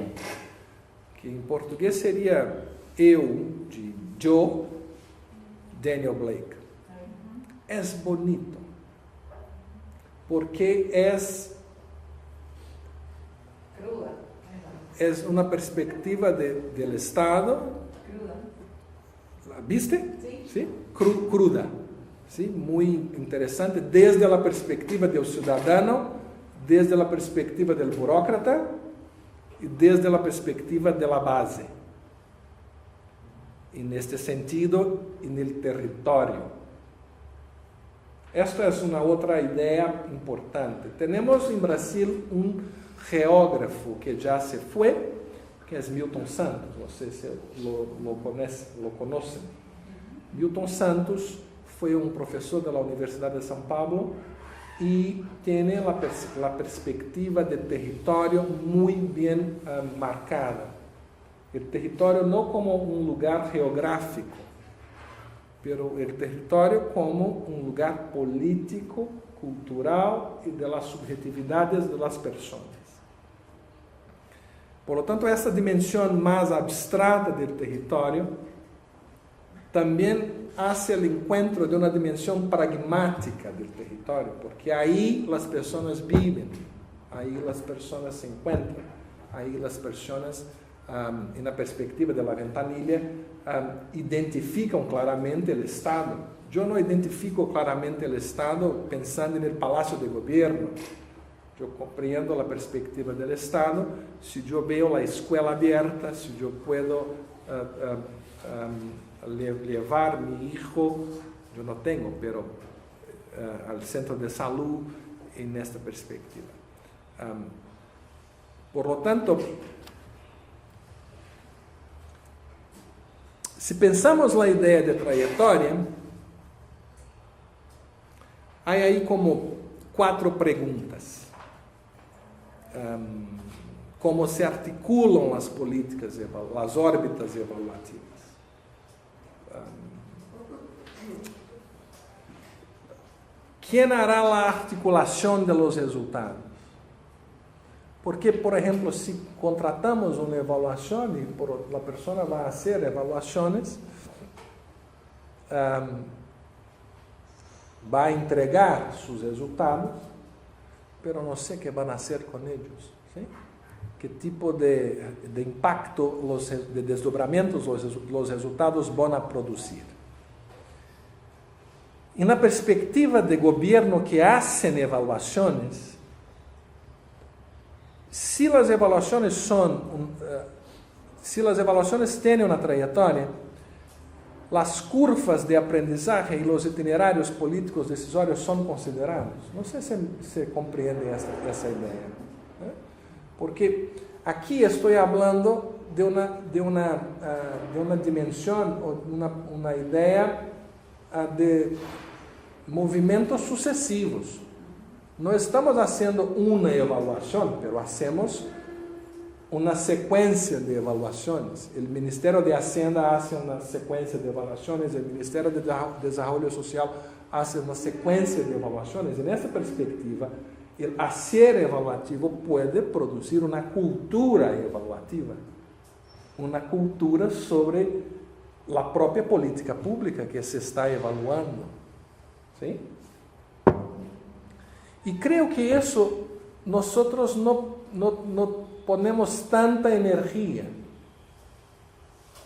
Que en portugués sería Eu, de Joe, Daniel Blake. Es bonito. Porque es una perspectiva del Estado. ¿La viste? Sí. Cruda. ¿Sí? Muy interesante, desde la perspectiva del ciudadano, desde la perspectiva del burócrata y desde la perspectiva de la base. En este sentido, en el territorio. Esta es una otra idea importante. Tenemos en Brasil un geógrafo que ya se fue, que es Milton Santos. No sé si lo conocen. Milton Santos fue un profesor de la Universidad de São Paulo y tiene la perspectiva de territorio muy bien marcada. El territorio no como un lugar geográfico, pero el territorio como un lugar político, cultural y de las subjetividades de las personas. Por lo tanto, essa dimensão mais abstrata do território também hace o encontro de uma dimensão pragmática do território, porque aí as pessoas vivem, aí as pessoas se encontram, aí as pessoas, na perspectiva da ventanilha, identificam claramente o Estado. Eu não identifico claramente o Estado pensando no Palácio de Governo. Eu compreendo a perspectiva do Estado se eu vejo a escola aberta, se eu posso levar meu filho, eu não tenho, mas ao centro de saúde e nesta perspectiva. Por lo tanto, se pensamos na ideia de trajetória, há aí como 4 perguntas. Como se articulam as políticas, as órbitas evaluativas. Quem hará a articulação de los resultados? Porque, por exemplo, se contratamos uma avaliação e a pessoa vai fazer avaliações, vai entregar seus resultados, pero não sei o que vão fazer com eles. ¿Sí? Que tipo de impacto, de desdobramentos os resultados vão produzir. E na perspectiva de governo que fazem avaliações, se as avaliações têm uma trajetória, as curvas de aprendizagem e os itinerários políticos decisórios são considerados. Não sei se compreendem essa ideia. Né? Porque aqui estou falando de uma dimensão, uma ideia de movimentos sucessivos. Não estamos fazendo uma avaliação, mas fazemos uma sequência de avaliações. O Ministério de Hacienda faz uma sequência de avaliações, o Ministério de Desenvolvimento Social faz uma sequência de avaliações. E nessa perspectiva, o fazer evaluativo pode produzir uma cultura evaluativa, uma cultura sobre a própria política pública que se está evaluando. ¿Sí? E creio que isso nós não ponemos tanta energia,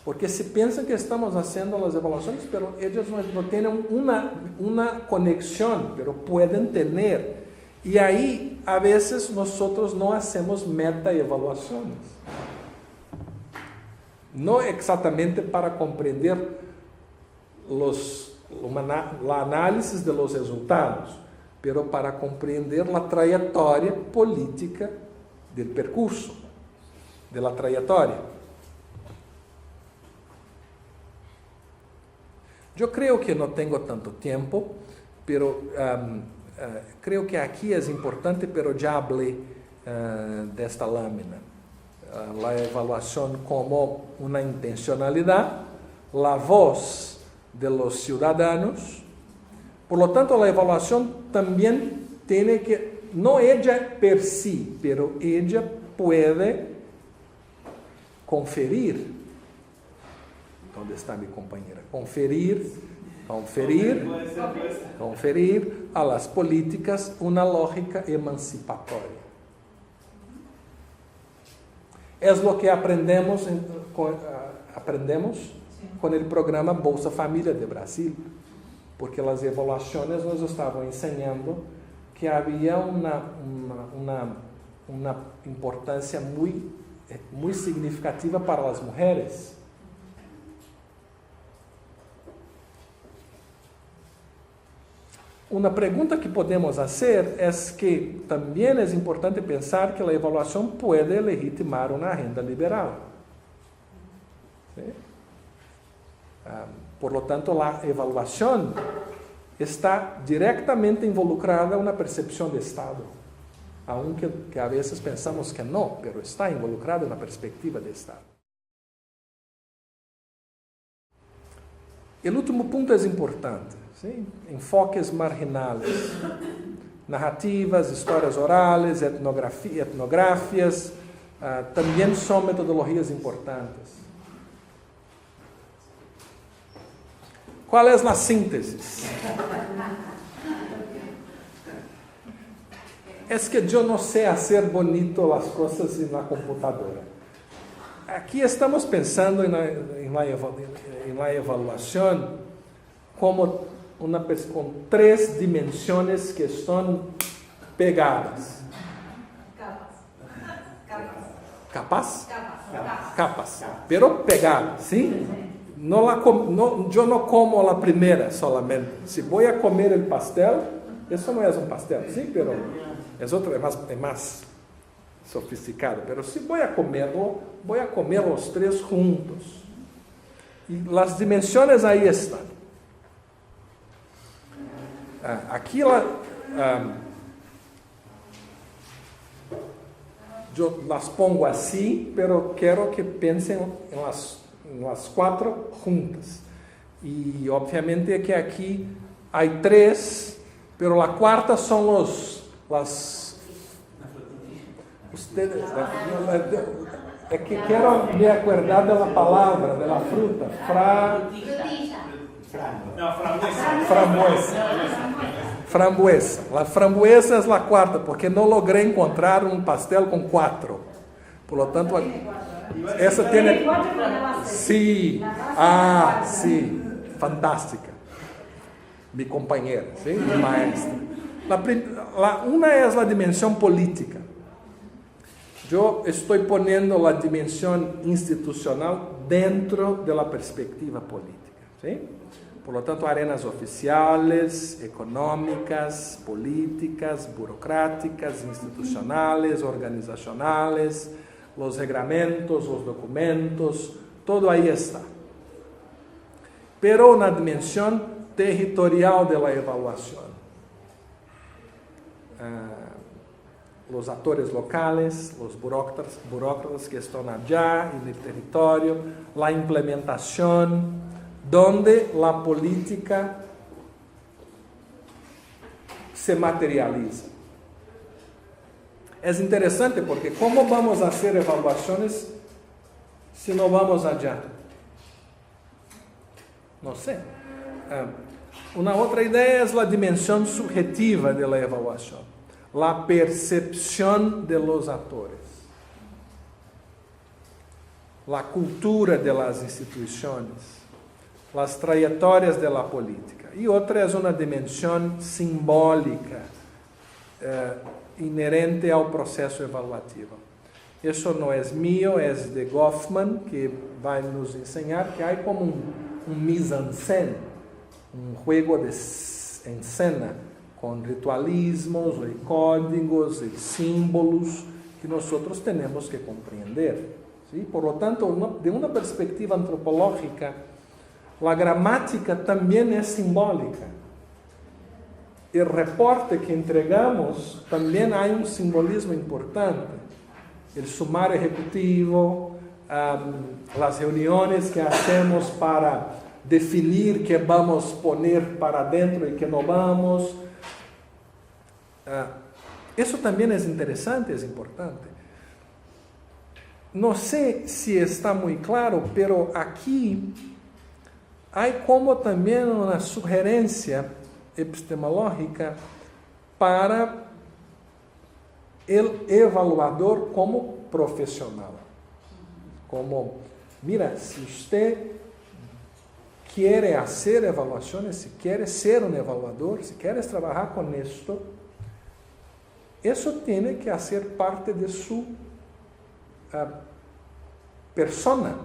porque se pensam que estamos fazendo as avaliações, mas eles não têm uma conexão, mas podem ter. E aí, a vezes, nós não hacemos meta-evaluações. Não exatamente para compreender a análise de los resultados, pero para compreender a trajetória política del percurso, de la trajetória. Eu creio que não tenho tanto tempo, pero creio que aqui é importante, pero já falei desta lâmina. A avaliação como uma intencionalidade, a voz de los ciudadanos. Por lo tanto, a avaliação também tem que, não ella per si, pero ella puede conferir. Onde está minha companheira? Conferir a las políticas uma lógica emancipatória. É o que aprendemos com o programa Bolsa Família de Brasil, porque as avaliações nos estavam ensinando que havia uma importância muito significativa para as mulheres. Uma pergunta que podemos fazer é que também é importante pensar que a avaliação pode legitimar uma agenda liberal. ¿Sí? Por lo tanto, a avaliação está diretamente involucrada em uma percepção de Estado, aunque que a vezes pensamos que não, mas está involucrada em uma perspectiva de Estado. O último ponto é importante, ¿sí? Enfoques marginales. narrativas, histórias orales, etnografias, também são metodologias importantes. Qual é a síntese? É que eu não sei fazer bonito as coisas na computadora. Aqui estamos pensando na avaliação como com 3 dimensões que estão pegadas. Capas. Pero pegadas, ¿sí? Eu não como a primeira solamente. Se vou a comer o pastel, isso não é um pastel, sim, pero é mais sofisticado. Pero se vou a comerlo, vou a comer os 3 juntos. E as dimensões aí estão. Aqui eu las pongo assim, pero quero que pensem em las 4 juntas. E obviamente que aqui há 3, pero a quarta são ustedes, é que quero me acordar da palavra, da fruta, frambuesa. La frambuesa é a quarta, porque não logrei encontrar um pastel com 4. Por lo tanto, essa tem... Sim, sim, fantástica. Mi companheira, sim, mi maestra. Uma é a dimensão política. Eu estou poniendo a dimensão institucional dentro da perspectiva política, sim? Por lo tanto, arenas oficiales, económicas, políticas, burocráticas, institucionales, organizacionales, los reglamentos, los documentos, todo ahí está. Pero una dimensión territorial de la evaluación. Los actores locales, los burócratas que están allá en el territorio, la implementación, donde la política se materializa. É interessante porque como vamos fazer evaluações se não vamos allá? Não sei. Uma outra ideia é a dimensão subjetiva da evaluação, a percepção de los atores, a cultura de las instituições, as trajetórias da política. E outra é uma dimensão simbólica inerente ao processo evaluativo. Isso não é meu, é de Goffman, que vai nos ensinar que há como um mise-en-scène, juego em cena, com ritualismos, e códigos, e símbolos que nós temos que compreender. ¿Sí? Por lo tanto, de uma perspectiva antropológica, a gramática também é simbólica. O reporte que entregamos também há um simbolismo importante. O sumário executivo, as reuniões que hacemos para definir que vamos poner para dentro e que não vamos. Isso também é interessante, é importante. Não sei se está muito claro, pero aqui há como também uma sugerência epistemológica para o evaluador como profissional. Como, mira, se você quer fazer evaluações, se quer ser um evaluador, se quer trabalhar com isto, isso tem que ser parte de sua persona.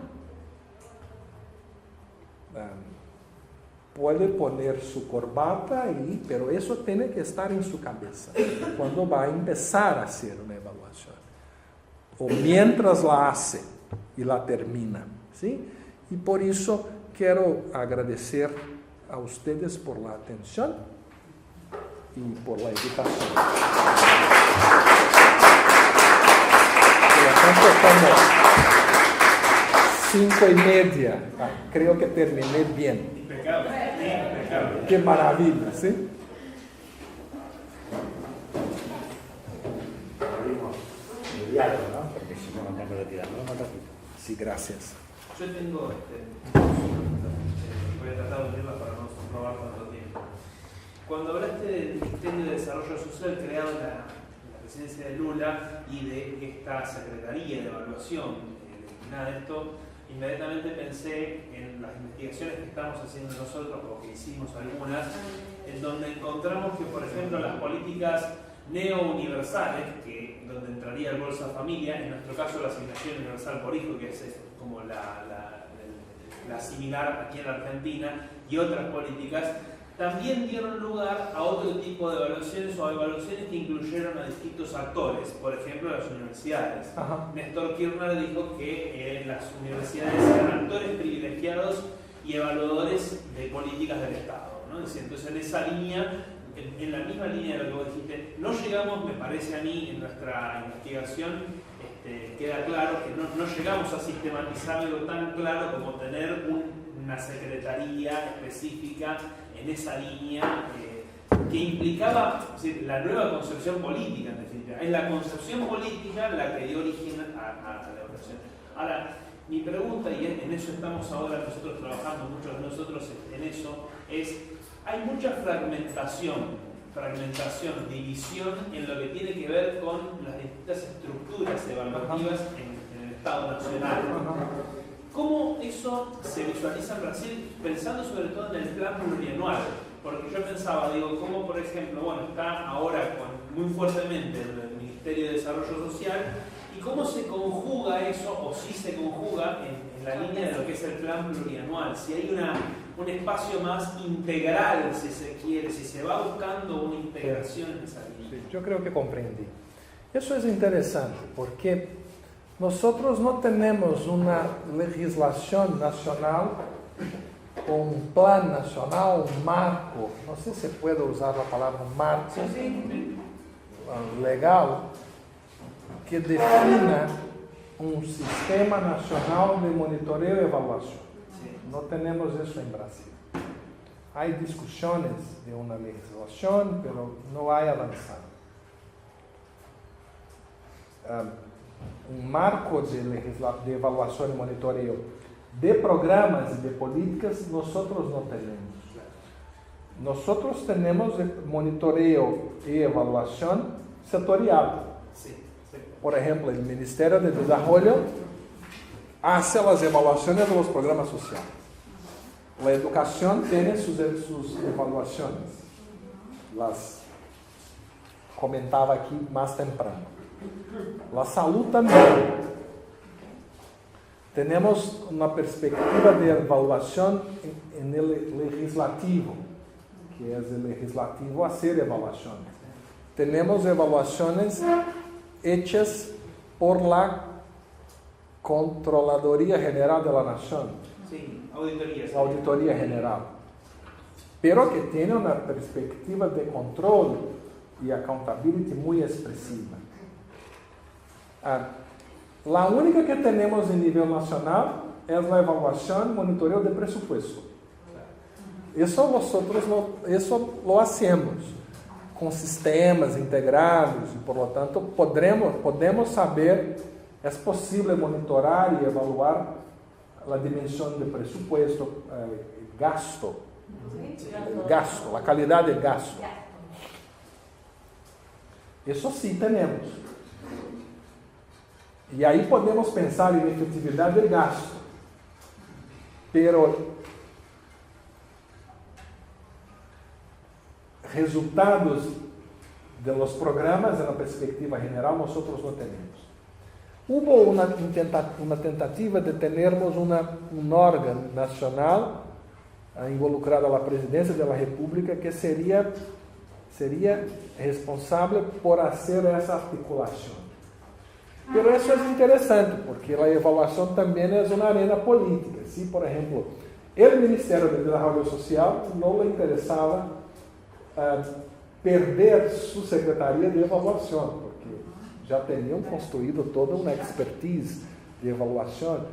Pode poner sua corbata aí, pero isso tem que estar em sua cabeça quando vai começar a ser uma evaluação, ou mientras la hace e la termina, ¿sí? E por isso quero agradecer a ustedes por la atención e por la invitación. Como 5:30, creo que terminé bien. Impecable. Qué maravilla, ¿sí? diálogo, ¿no? Porque si no, no tengo que tirar. Nos vemos un ratito. Sí, gracias. Yo tengo, voy a tratar de unirla para no robar tanto tiempo. Cuando hablaste del Ministerio de Desarrollo Social creado en la presidencia de Lula y de esta Secretaría de Evaluación destinada a esto, inmediatamente pensé en las investigaciones que estamos haciendo nosotros, o que hicimos algunas, en donde encontramos que, por ejemplo, las políticas neouniversales, donde entraría el Bolsa Familia, en nuestro caso la asignación universal por hijo, que es como la similar aquí en la Argentina, y otras políticas, también dieron lugar a otro tipo de evaluaciones o a evaluaciones que incluyeron a distintos actores, por ejemplo las universidades. Ajá. Néstor Kirchner dijo que las universidades eran actores privilegiados y evaluadores de políticas del Estado, ¿no? Entonces en esa línea, en la misma línea de lo que vos dijiste, no llegamos, me parece a mí, en nuestra investigación, queda claro que no llegamos a sistematizar algo tan claro como tener una secretaría específica en esa línea que implicaba, es decir, la nueva concepción política, en definitiva. Es la concepción política la que dio origen a la evaluación. Ahora, mi pregunta, y en eso estamos ahora nosotros trabajando, muchos de nosotros en eso, es: hay mucha fragmentación, división en lo que tiene que ver con las distintas estructuras evaluativas en el Estado Nacional. ¿Cómo eso se visualiza en Brasil, pensando sobre todo en el plan plurianual? Porque yo pensaba, digo, cómo por ejemplo, bueno, está ahora muy fuertemente el Ministerio de Desarrollo Social, y cómo se conjuga eso, o si se conjuga en la línea de lo que es el plan plurianual, si hay un espacio más integral, si se quiere, si se va buscando una integración en esa línea. Sí, yo creo que comprendí. Eso es interesante porque nosotros no tenemos una legislación nacional con un plan nacional, un marco, no sé si puedo usar la palabra marco legal, que defina un sistema nacional de monitoreo y evaluación. No tenemos eso en Brasil. Hay discusiones de una legislación, pero no hay avanzado. Un marco de evaluación y monitoreo de programas y de políticas nosotros no tenemos. Nosotros tenemos el monitoreo y evaluación sectorial. Por ejemplo, el Ministerio de Desarrollo hace las evaluaciones de los programas sociales. La educación tiene sus evaluaciones. Las comentaba aquí más temprano. La salud también. Tenemos una perspectiva de evaluación en el legislativo, que es el legislativo hacer evaluaciones. Tenemos evaluaciones hechas por la Controladoría General de la Nación. Sí, auditoría. La Auditoría General. Pero que tiene una perspectiva de control y accountability muy expresiva. La única que tenemos en nivel nacional es la evaluación y monitoreo de presupuesto. Eso nosotros lo hacemos con sistemas integrados y por lo tanto podemos saber, es posible monitorar y evaluar la dimensión de presupuesto, gasto, la calidad de gasto. Eso sí tenemos. Y ahí podemos pensar en efectividad del gasto. Pero resultados de los programas en la perspectiva general nosotros no tenemos. Hubo una tentativa de tenermos un órgano nacional involucrado a la presidencia de la República que sería responsable por hacer esa articulación. Pero eso es interesante, porque la evaluación también es una arena política. Si, por ejemplo, el Ministerio de Desarrollo Social no le interesaba perder su Secretaría de Evaluación, porque ya tenían construido toda una expertise de evaluación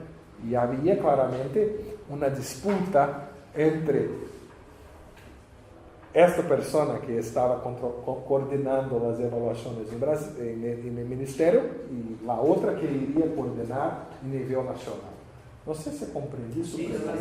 y había claramente una disputa entre esta persona que estaba coordinando las evaluaciones en el ministerio y la otra que iría a coordinar a nivel nacional. No sé si comprendí su pregunta,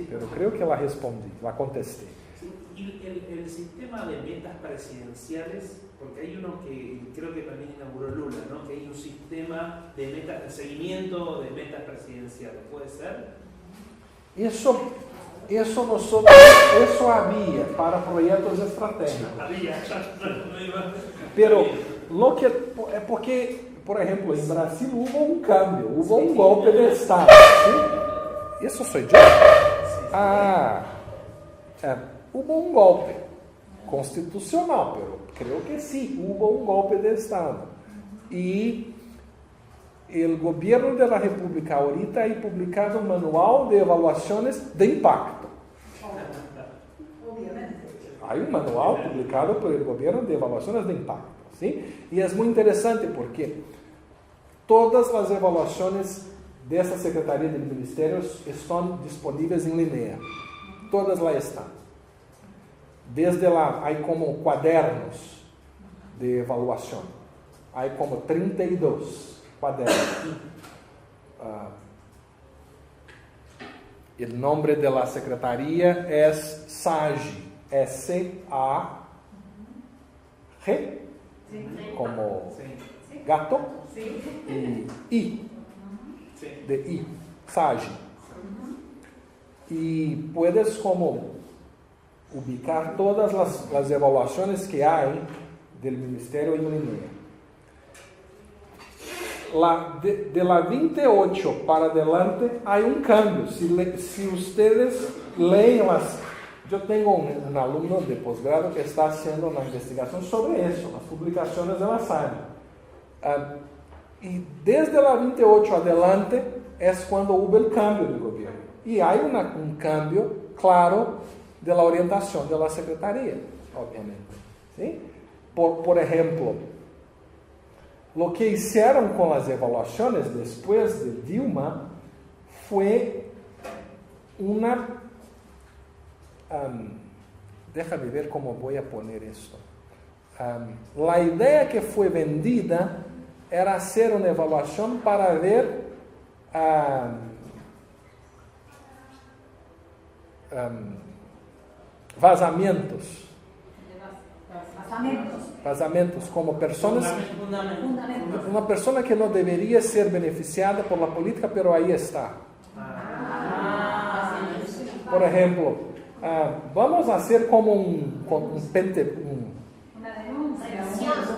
pero creo que la respondí, la contesté. Sí, y el sistema de metas presidenciales, porque hay uno que creo que también inauguró Lula, ¿no? Que hay un sistema de metas, de seguimiento de metas presidenciales, ¿puede ser? Eso había para proyectos estratégicos. Pero lo que es porque, por ejemplo, en Brasil hubo un cambio, hubo un golpe de Estado. ¿Sí? ¿Eso soy yo? Hubo un golpe constitucional, pero creo que sí, hubo un golpe de Estado. Y el gobierno de la República ahorita ha publicado un manual de evaluaciones de impacto. Hay un manual publicado por el gobierno de evaluaciones de impacto, ¿sí? Y es muy interesante porque todas las evaluaciones de esta Secretaría del Ministerio están disponibles en línea. Todas lá están. Desde lá, hay como cuadernos de evaluación. Hay como 32 cuadernos. El nombre de la secretaría es SAG, S-A-G, como gato, y I, de I, SAG. Y puedes como ubicar todas las evaluaciones que hay del Ministerio en línea. De la 28 para adelante hay un cambio. Si ustedes leen yo tengo un alumno de posgrado que está haciendo una investigación sobre eso, las publicaciones de la SAG. Y desde la 28 adelante es cuando hubo el cambio de gobierno. Y hay un cambio claro de la orientación de la Secretaría, obviamente. ¿Sí? Por ejemplo, lo que hicieron con las evaluaciones después de Dilma fue déjame ver cómo voy a poner esto. La idea que fue vendida era hacer una evaluación para ver vazamientos, como personas, una persona que no debería ser beneficiada por la política, pero ahí está. Por ejemplo, vamos a hacer como un pente,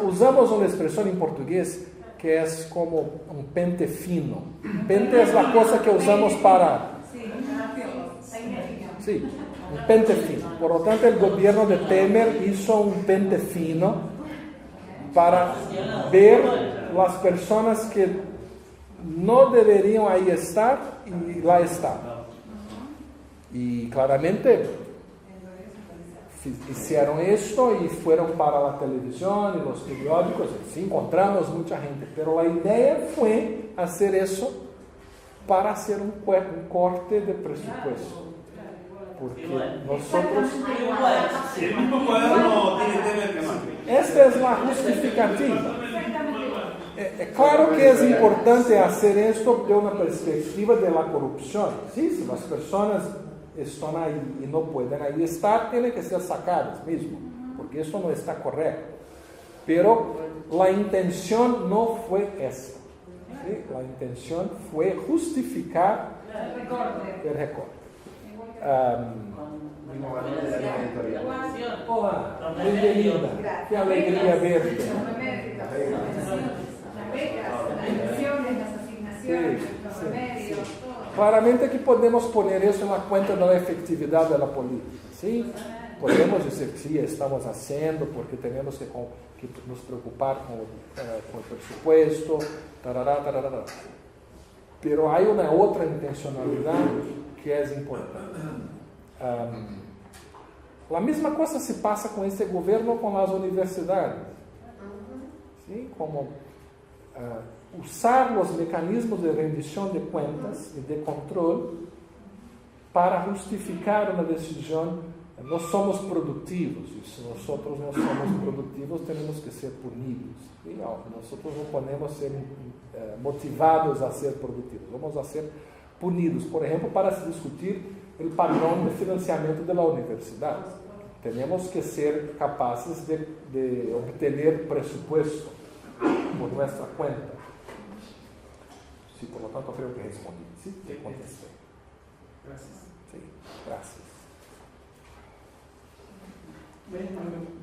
usamos una expresión en portugués que es como un pente fino. Pente es la cosa que usamos para... Sí, un pente fino. Por lo tanto, el gobierno de Temer hizo un pente fino para ver las personas que no deberían ahí estar y la están. Y claramente hicieron esto y fueron para la televisión y los periódicos. Sí, encontramos mucha gente, pero la idea fue hacer eso para hacer un corte de presupuesto. Porque nosotros... Si el mismo cuaderno tiene Temer que más. Esta es la justificativa. Claro que es importante hacer esto de una perspectiva de la corrupción. Sí, si las personas están ahí y no pueden ahí estar, tienen que ser sacadas mismo, porque eso no está correcto. Pero la intención no fue esa. ¿Sí? La intención fue justificar el recorte. Hola, bienvenida. Qué alegría verte. Sí. Claramente que podemos poner eso en la cuenta de la efectividad de la política. ¿Sí? Podemos decir que sí, estamos haciendo porque tenemos que nos preocupar con el presupuesto. Tarará. Pero hay una otra intencionalidad que es importante. La misma cosa se pasa con este gobierno con las universidades. ¿Sí? Como usar los mecanismos de rendición de cuentas y de control para justificar una decisión no somos productivos, y si nosotros no somos productivos tenemos que ser punidos. ¿Sí? Nosotros no podemos ser motivados a ser productivos, vamos a ser punidos. Por ejemplo, para discutir el padrón de financiamiento de la universidad, tenemos que ser capaces de obtener presupuesto por nuestra cuenta. Sí, por lo tanto creo que respondí. Sí, te contesté. Gracias. Sí, gracias.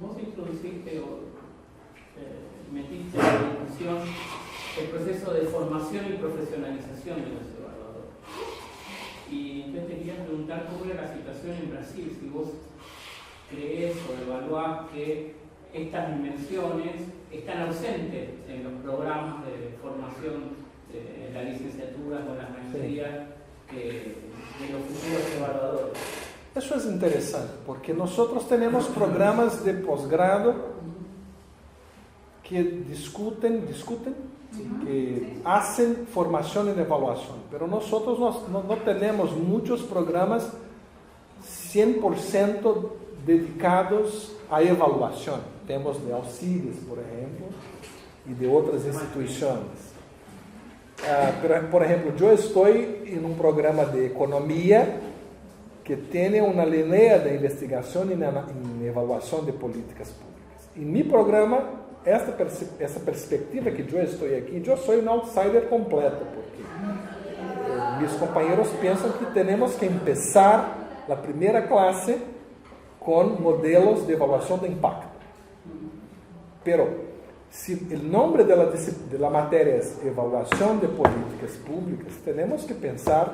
Vos introduciste o metiste en la discusión el proceso de formación y profesionalización de los evaluadores. Y entonces te quería preguntar cómo era la situación en Brasil, si vos crees o evaluás que estas dimensiones están ausentes en los programas de formación de la licenciatura o las maestrías de los futuros evaluadores. Eso es interesante, porque nosotros tenemos programas de posgrado que discuten, que hacen formación en evaluación, pero nosotros no tenemos muchos programas 100% dedicados a evaluación. Tenemos de Alcides, por ejemplo, y de otras instituciones. Pero, por ejemplo, yo estoy en un programa de economía que tiene una línea de investigación en evaluación de políticas públicas. En mi programa, essa perspectiva que yo estoy aquí, yo soy un outsider completo, porque mis compañeros piensan que tenemos que empezar la primera clase con modelos de evaluación de impacto. Pero si el nombre de la materia es evaluación de políticas públicas, tenemos que pensar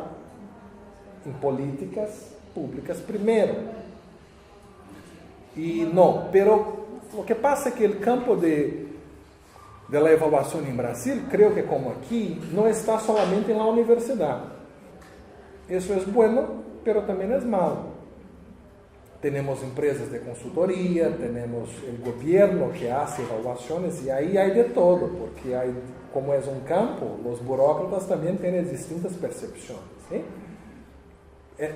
en políticas públicas primero. Y no, pero lo que pasa es que el campo de la evaluación en Brasil, creo que como aquí, no está solamente en la universidad. Eso es bueno, pero también es malo. Tenemos empresas de consultoría, tenemos el gobierno que hace evaluaciones y ahí hay de todo, porque hay, como es un campo, los burócratas también tienen distintas percepciones. ¿Sí?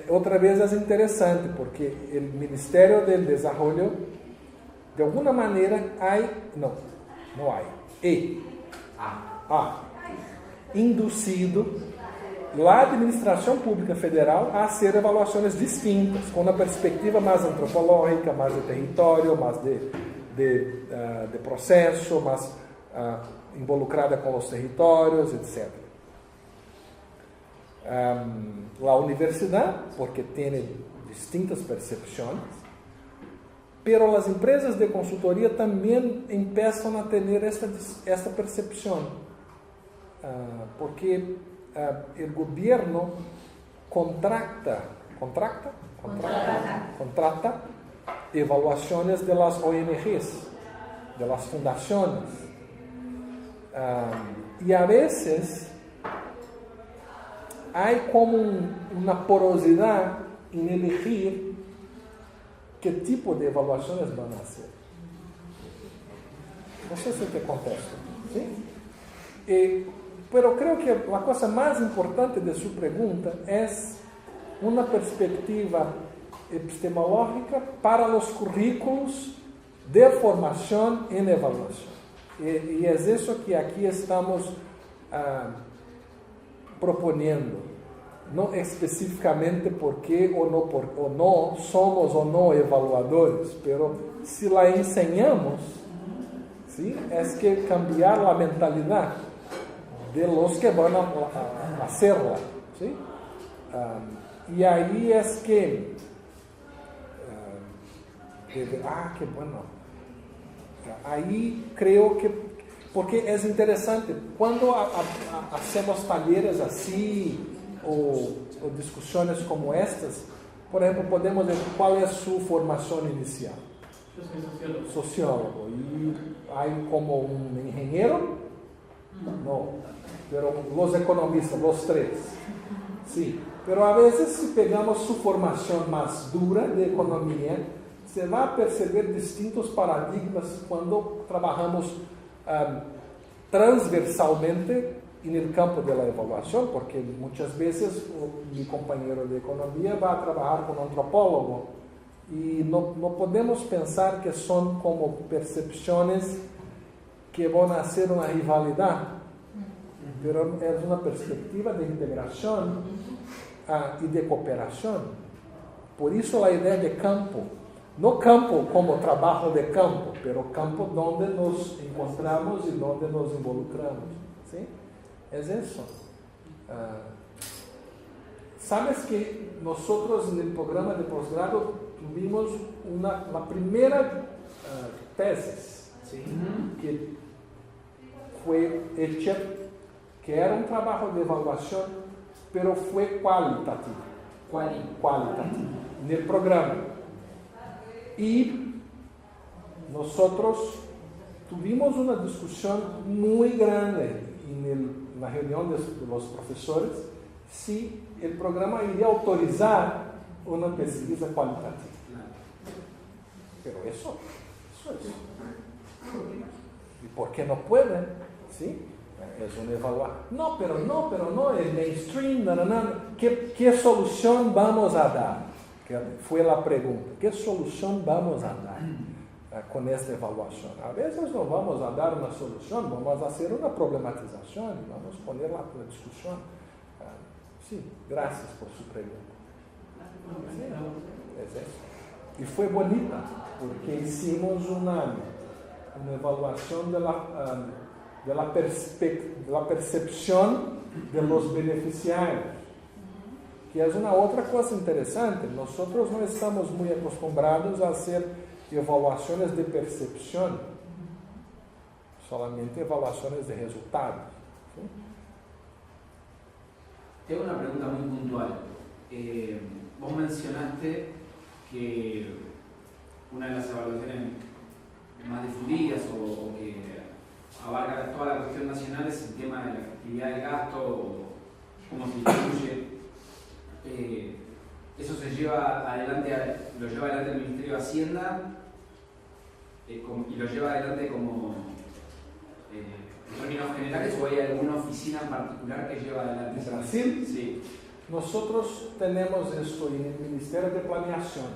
Otra vez es interesante porque el Ministerio del Desarrollo, de alguna manera, ha inducido la Administración Pública Federal a hacer evaluaciones distintas, con una perspectiva más antropológica, más de territorio, más de proceso, más involucrada con los territorios, etc. La universidad, porque tiene distintas percepciones, pero las empresas de consultoría también empiezan a tener esta percepción, porque el gobierno contrata evaluaciones de las ONGs, de las fundaciones, y a veces hay como una porosidad en elegir qué tipo de evaluaciones van a hacer. No sé si te contesto, ¿sí? Pero creo que la cosa más importante de su pregunta es una perspectiva epistemológica para los currículos de formación en evaluación. Y es eso que aquí estamos proponiendo. No específicamente por qué o no somos o no evaluadores, pero si la enseñamos, ¿sí? Es que cambiar la mentalidad de los que van a hacerla, ¿sí? Y ahí es que qué bueno. Ahí creo que, porque es interesante, cuando hacemos talleres así o discusiones como estas, por ejemplo, podemos ver cuál es su formación inicial. Yo soy sociólogo. Sociólogo. Y hay como un ingeniero, no, pero los economistas, los tres, sí. Pero a veces si pegamos su formación más dura de economía, se va a perceber distintos paradigmas cuando trabajamos transversalmente en el campo de la evaluación, porque muchas veces mi compañero de economía va a trabajar con un antropólogo Y no podemos pensar que son como percepciones que van a hacer una rivalidad, pero es una perspectiva de integración y de cooperación. Por eso la idea de campo, no campo como trabajo de campo, pero campo donde nos encontramos y donde nos involucramos. ¿Sí? Es eso. Sabes que nosotros en el programa de posgrado tuvimos la primera tesis, ¿sí? Que fue hecha, que era un trabajo de evaluación, pero fue cualitativo. Cualitativo. En el programa. Y nosotros tuvimos una discusión muy grande en la reunión de los profesores si el programa iría a autorizar una pesquisa cualitativa. Pero eso es. ¿Y por qué no pueden? ¿Sí? Es una evaluación. No, pero no, el mainstream, ¿Qué solución vamos a dar? Que fue la pregunta. ¿Qué solución vamos a dar con esta evaluación? A veces no vamos a dar una solución, vamos a hacer una problematización, vamos a ponerla en discusión. Sí, gracias por su pregunta. Sí, es eso. Y fue bonita, porque hicimos una evaluación de la percepción de los beneficiarios, que es una otra cosa interesante. Nosotros no estamos muy acostumbrados a hacer evaluaciones de percepción, solamente evaluaciones de resultados. ¿Sí? Tengo una pregunta muy puntual. Vos mencionaste que una de las evaluaciones más difundidas o que abarca toda la cuestión nacional es el tema de la efectividad del gasto o cómo se distribuye. Eso lo lleva adelante el Ministerio de Hacienda y lo lleva adelante como en términos generales, o hay alguna oficina en particular que lleva adelante. ¿En Brasil? Sí. Nosotros tenemos esto en el Ministerio de Planeación,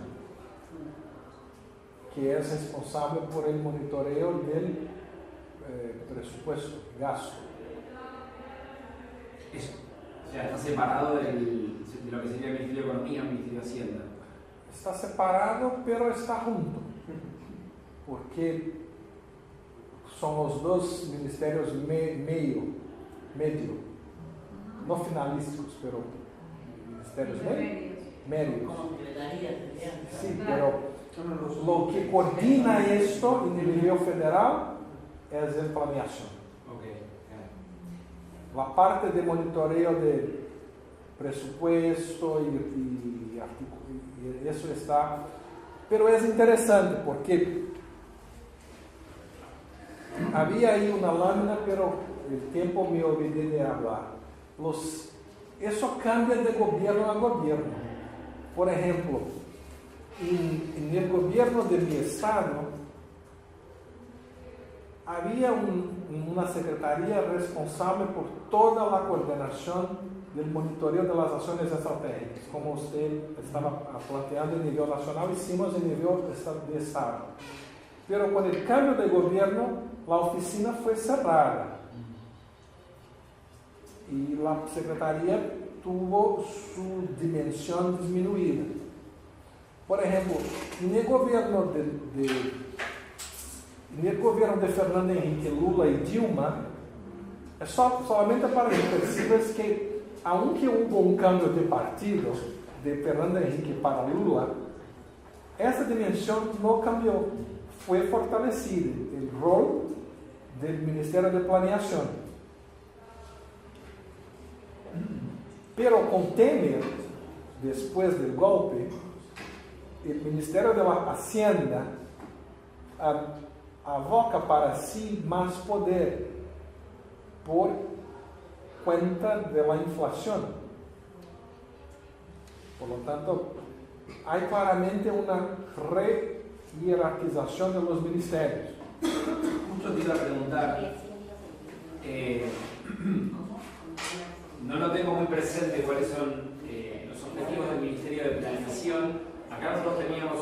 que es responsable por el monitoreo del presupuesto, gasto. Eso. O sea, está separado de lo que sería el Ministerio de Economía o el Ministerio de Hacienda. Está separado, pero está junto, porque son los dos ministerios medio, no finalísticos, pero ministerios medios. Sí, pero lo que coordina esto en el nivel federal es el planeación. La parte de monitoreo de presupuesto y eso está, pero es interesante porque había ahí una lámina, pero el tiempo me olvidé de hablar. Eso cambia de gobierno a gobierno. Por ejemplo, en el gobierno de mi estado había una secretaría responsable por toda la coordinación del monitoreo de las acciones estratégicas, como usted estaba planteando en nivel nacional, hicimos en nivel de estado. Pero con el cambio de gobierno, la oficina fue cerrada y la secretaría tuvo su dimensión disminuida. Por ejemplo, en el gobierno de Fernando Henrique, Lula y Dilma, es solamente para que percibas que, aunque hubo un cambio de partido de Fernando Henrique para Lula, esa dimensión no cambió, fue fortalecida el rol del Ministerio de Planeación. Pero con Temer, después del golpe, el Ministerio de la Hacienda avoca para sí más poder por cuenta de la inflación. Por lo tanto, hay claramente una re-hierarquización de los ministerios. Justo te iba a preguntar, no lo tengo muy presente cuáles son los objetivos del Ministerio de Planificación acá nosotros teníamos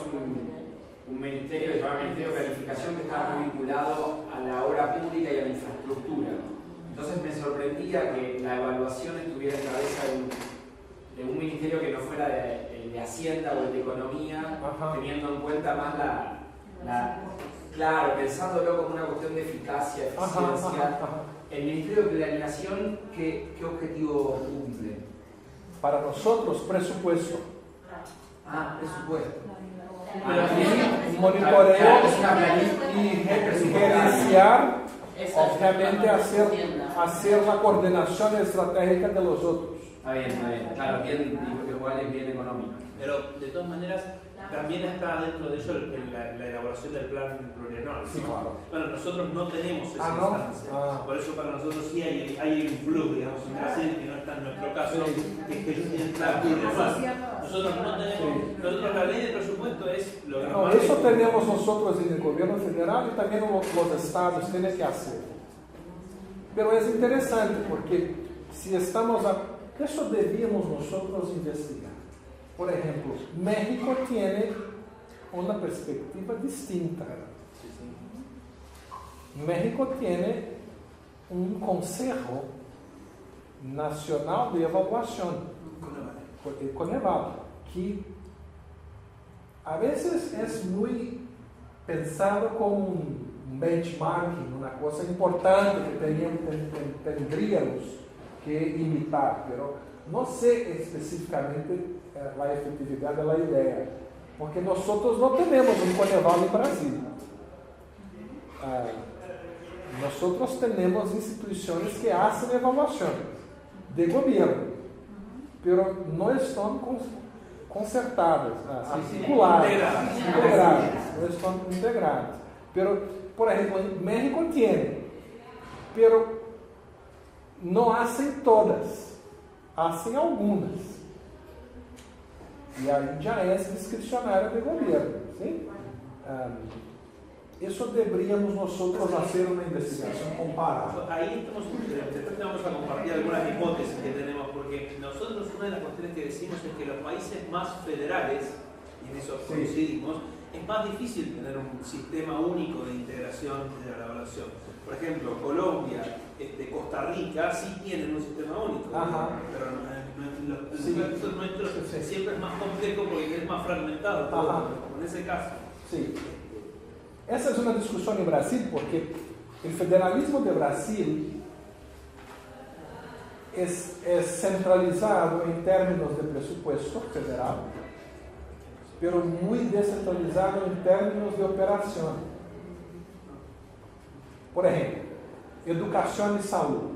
un ministerio que se llama Ministerio de Planificación que estaba muy vinculado a la obra pública y a la infraestructura. Entonces me sorprendía que la evaluación estuviera en cabeza de un ministerio que no fuera de Hacienda o de Economía, teniendo en cuenta más claro, pensándolo como una cuestión de eficacia, eficiencia. El Ministerio de Planeación, ¿qué objetivo cumple? Para nosotros, presupuesto. Presupuesto. Monitoreo y gerenciar, obviamente hacer la coordinación estratégica de los otros. Está bien, claro, bien, igual es bien económico. Pero de todas maneras, también está dentro de ello la elaboración del plan plurianual. Sí, claro. Bueno, nosotros no tenemos esa ¿no? instancia. Por eso para nosotros sí hay un plus, digamos, en Brasil, que no está en nuestro caso, que es que ellos tienen plan plurianual. Nosotros no tenemos, nosotros la ley de presupuesto es lo que No, eso tenemos nosotros en el gobierno federal y también los estados tienen que hacer. Pero es interesante porque si estamos eso debíamos nosotros investigar. Por ejemplo, México tiene una perspectiva distinta. México tiene un Consejo Nacional de Evaluación, el Coneval, que a veces es muy pensado como un benchmarking, una cosa importante que tendríamos que imitar, pero no sé específicamente la efectividad de la idea, porque nosotros no tenemos un Coneval en Brasil. Nosotros tenemos instituciones que hacen evaluaciones de gobierno, pero no están concertadas, articuladas, integradas, no están integradas. Pero, por ejemplo, México tiene, pero no hacen todas, hacen algunas. E aí já é discricionário do governo. ¿Sí? Eso deberíamos nosotros hacer una investigación comparada. Ahí después vamos a compartir algunas hipótesis que tenemos, porque nosotros una de las cuestiones que decimos es que los países más federales, y en eso coincidimos, es más difícil tener un sistema único de integración de la evaluación. Por ejemplo, Colombia, Costa Rica sí tienen un sistema único, pero nuestro siempre es más complejo porque es más fragmentado todo, en ese caso. Sí. Essa é uma discussão em Brasil porque o federalismo de Brasil é centralizado em termos de presupuesto federal, pero muito descentralizado em termos de operação. Por exemplo, educação e saúde.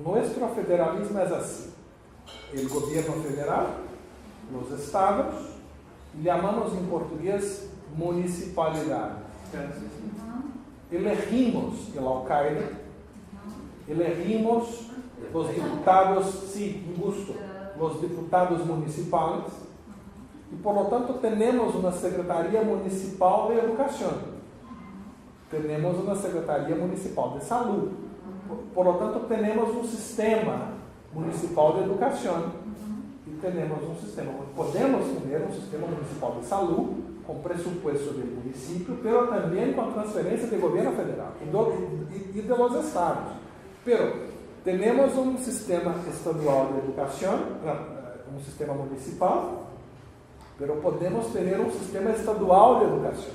Nosso federalismo é assim: o governo federal, os estados, chamamos em português municipalidade. Elegimos el alcalde, elegimos os diputados, os diputados municipais, e por lo tanto temos uma Secretaria Municipal de Educação, temos uma Secretaria Municipal de Saúde, por lo tanto temos um sistema municipal de educação e temos um sistema, podemos ter um sistema municipal de saúde com presupuesto do município, pero também com transferência do governo federal e de los estados. Pero temos um sistema estadual de educação, um sistema municipal, pero podemos ter um sistema estadual de educação.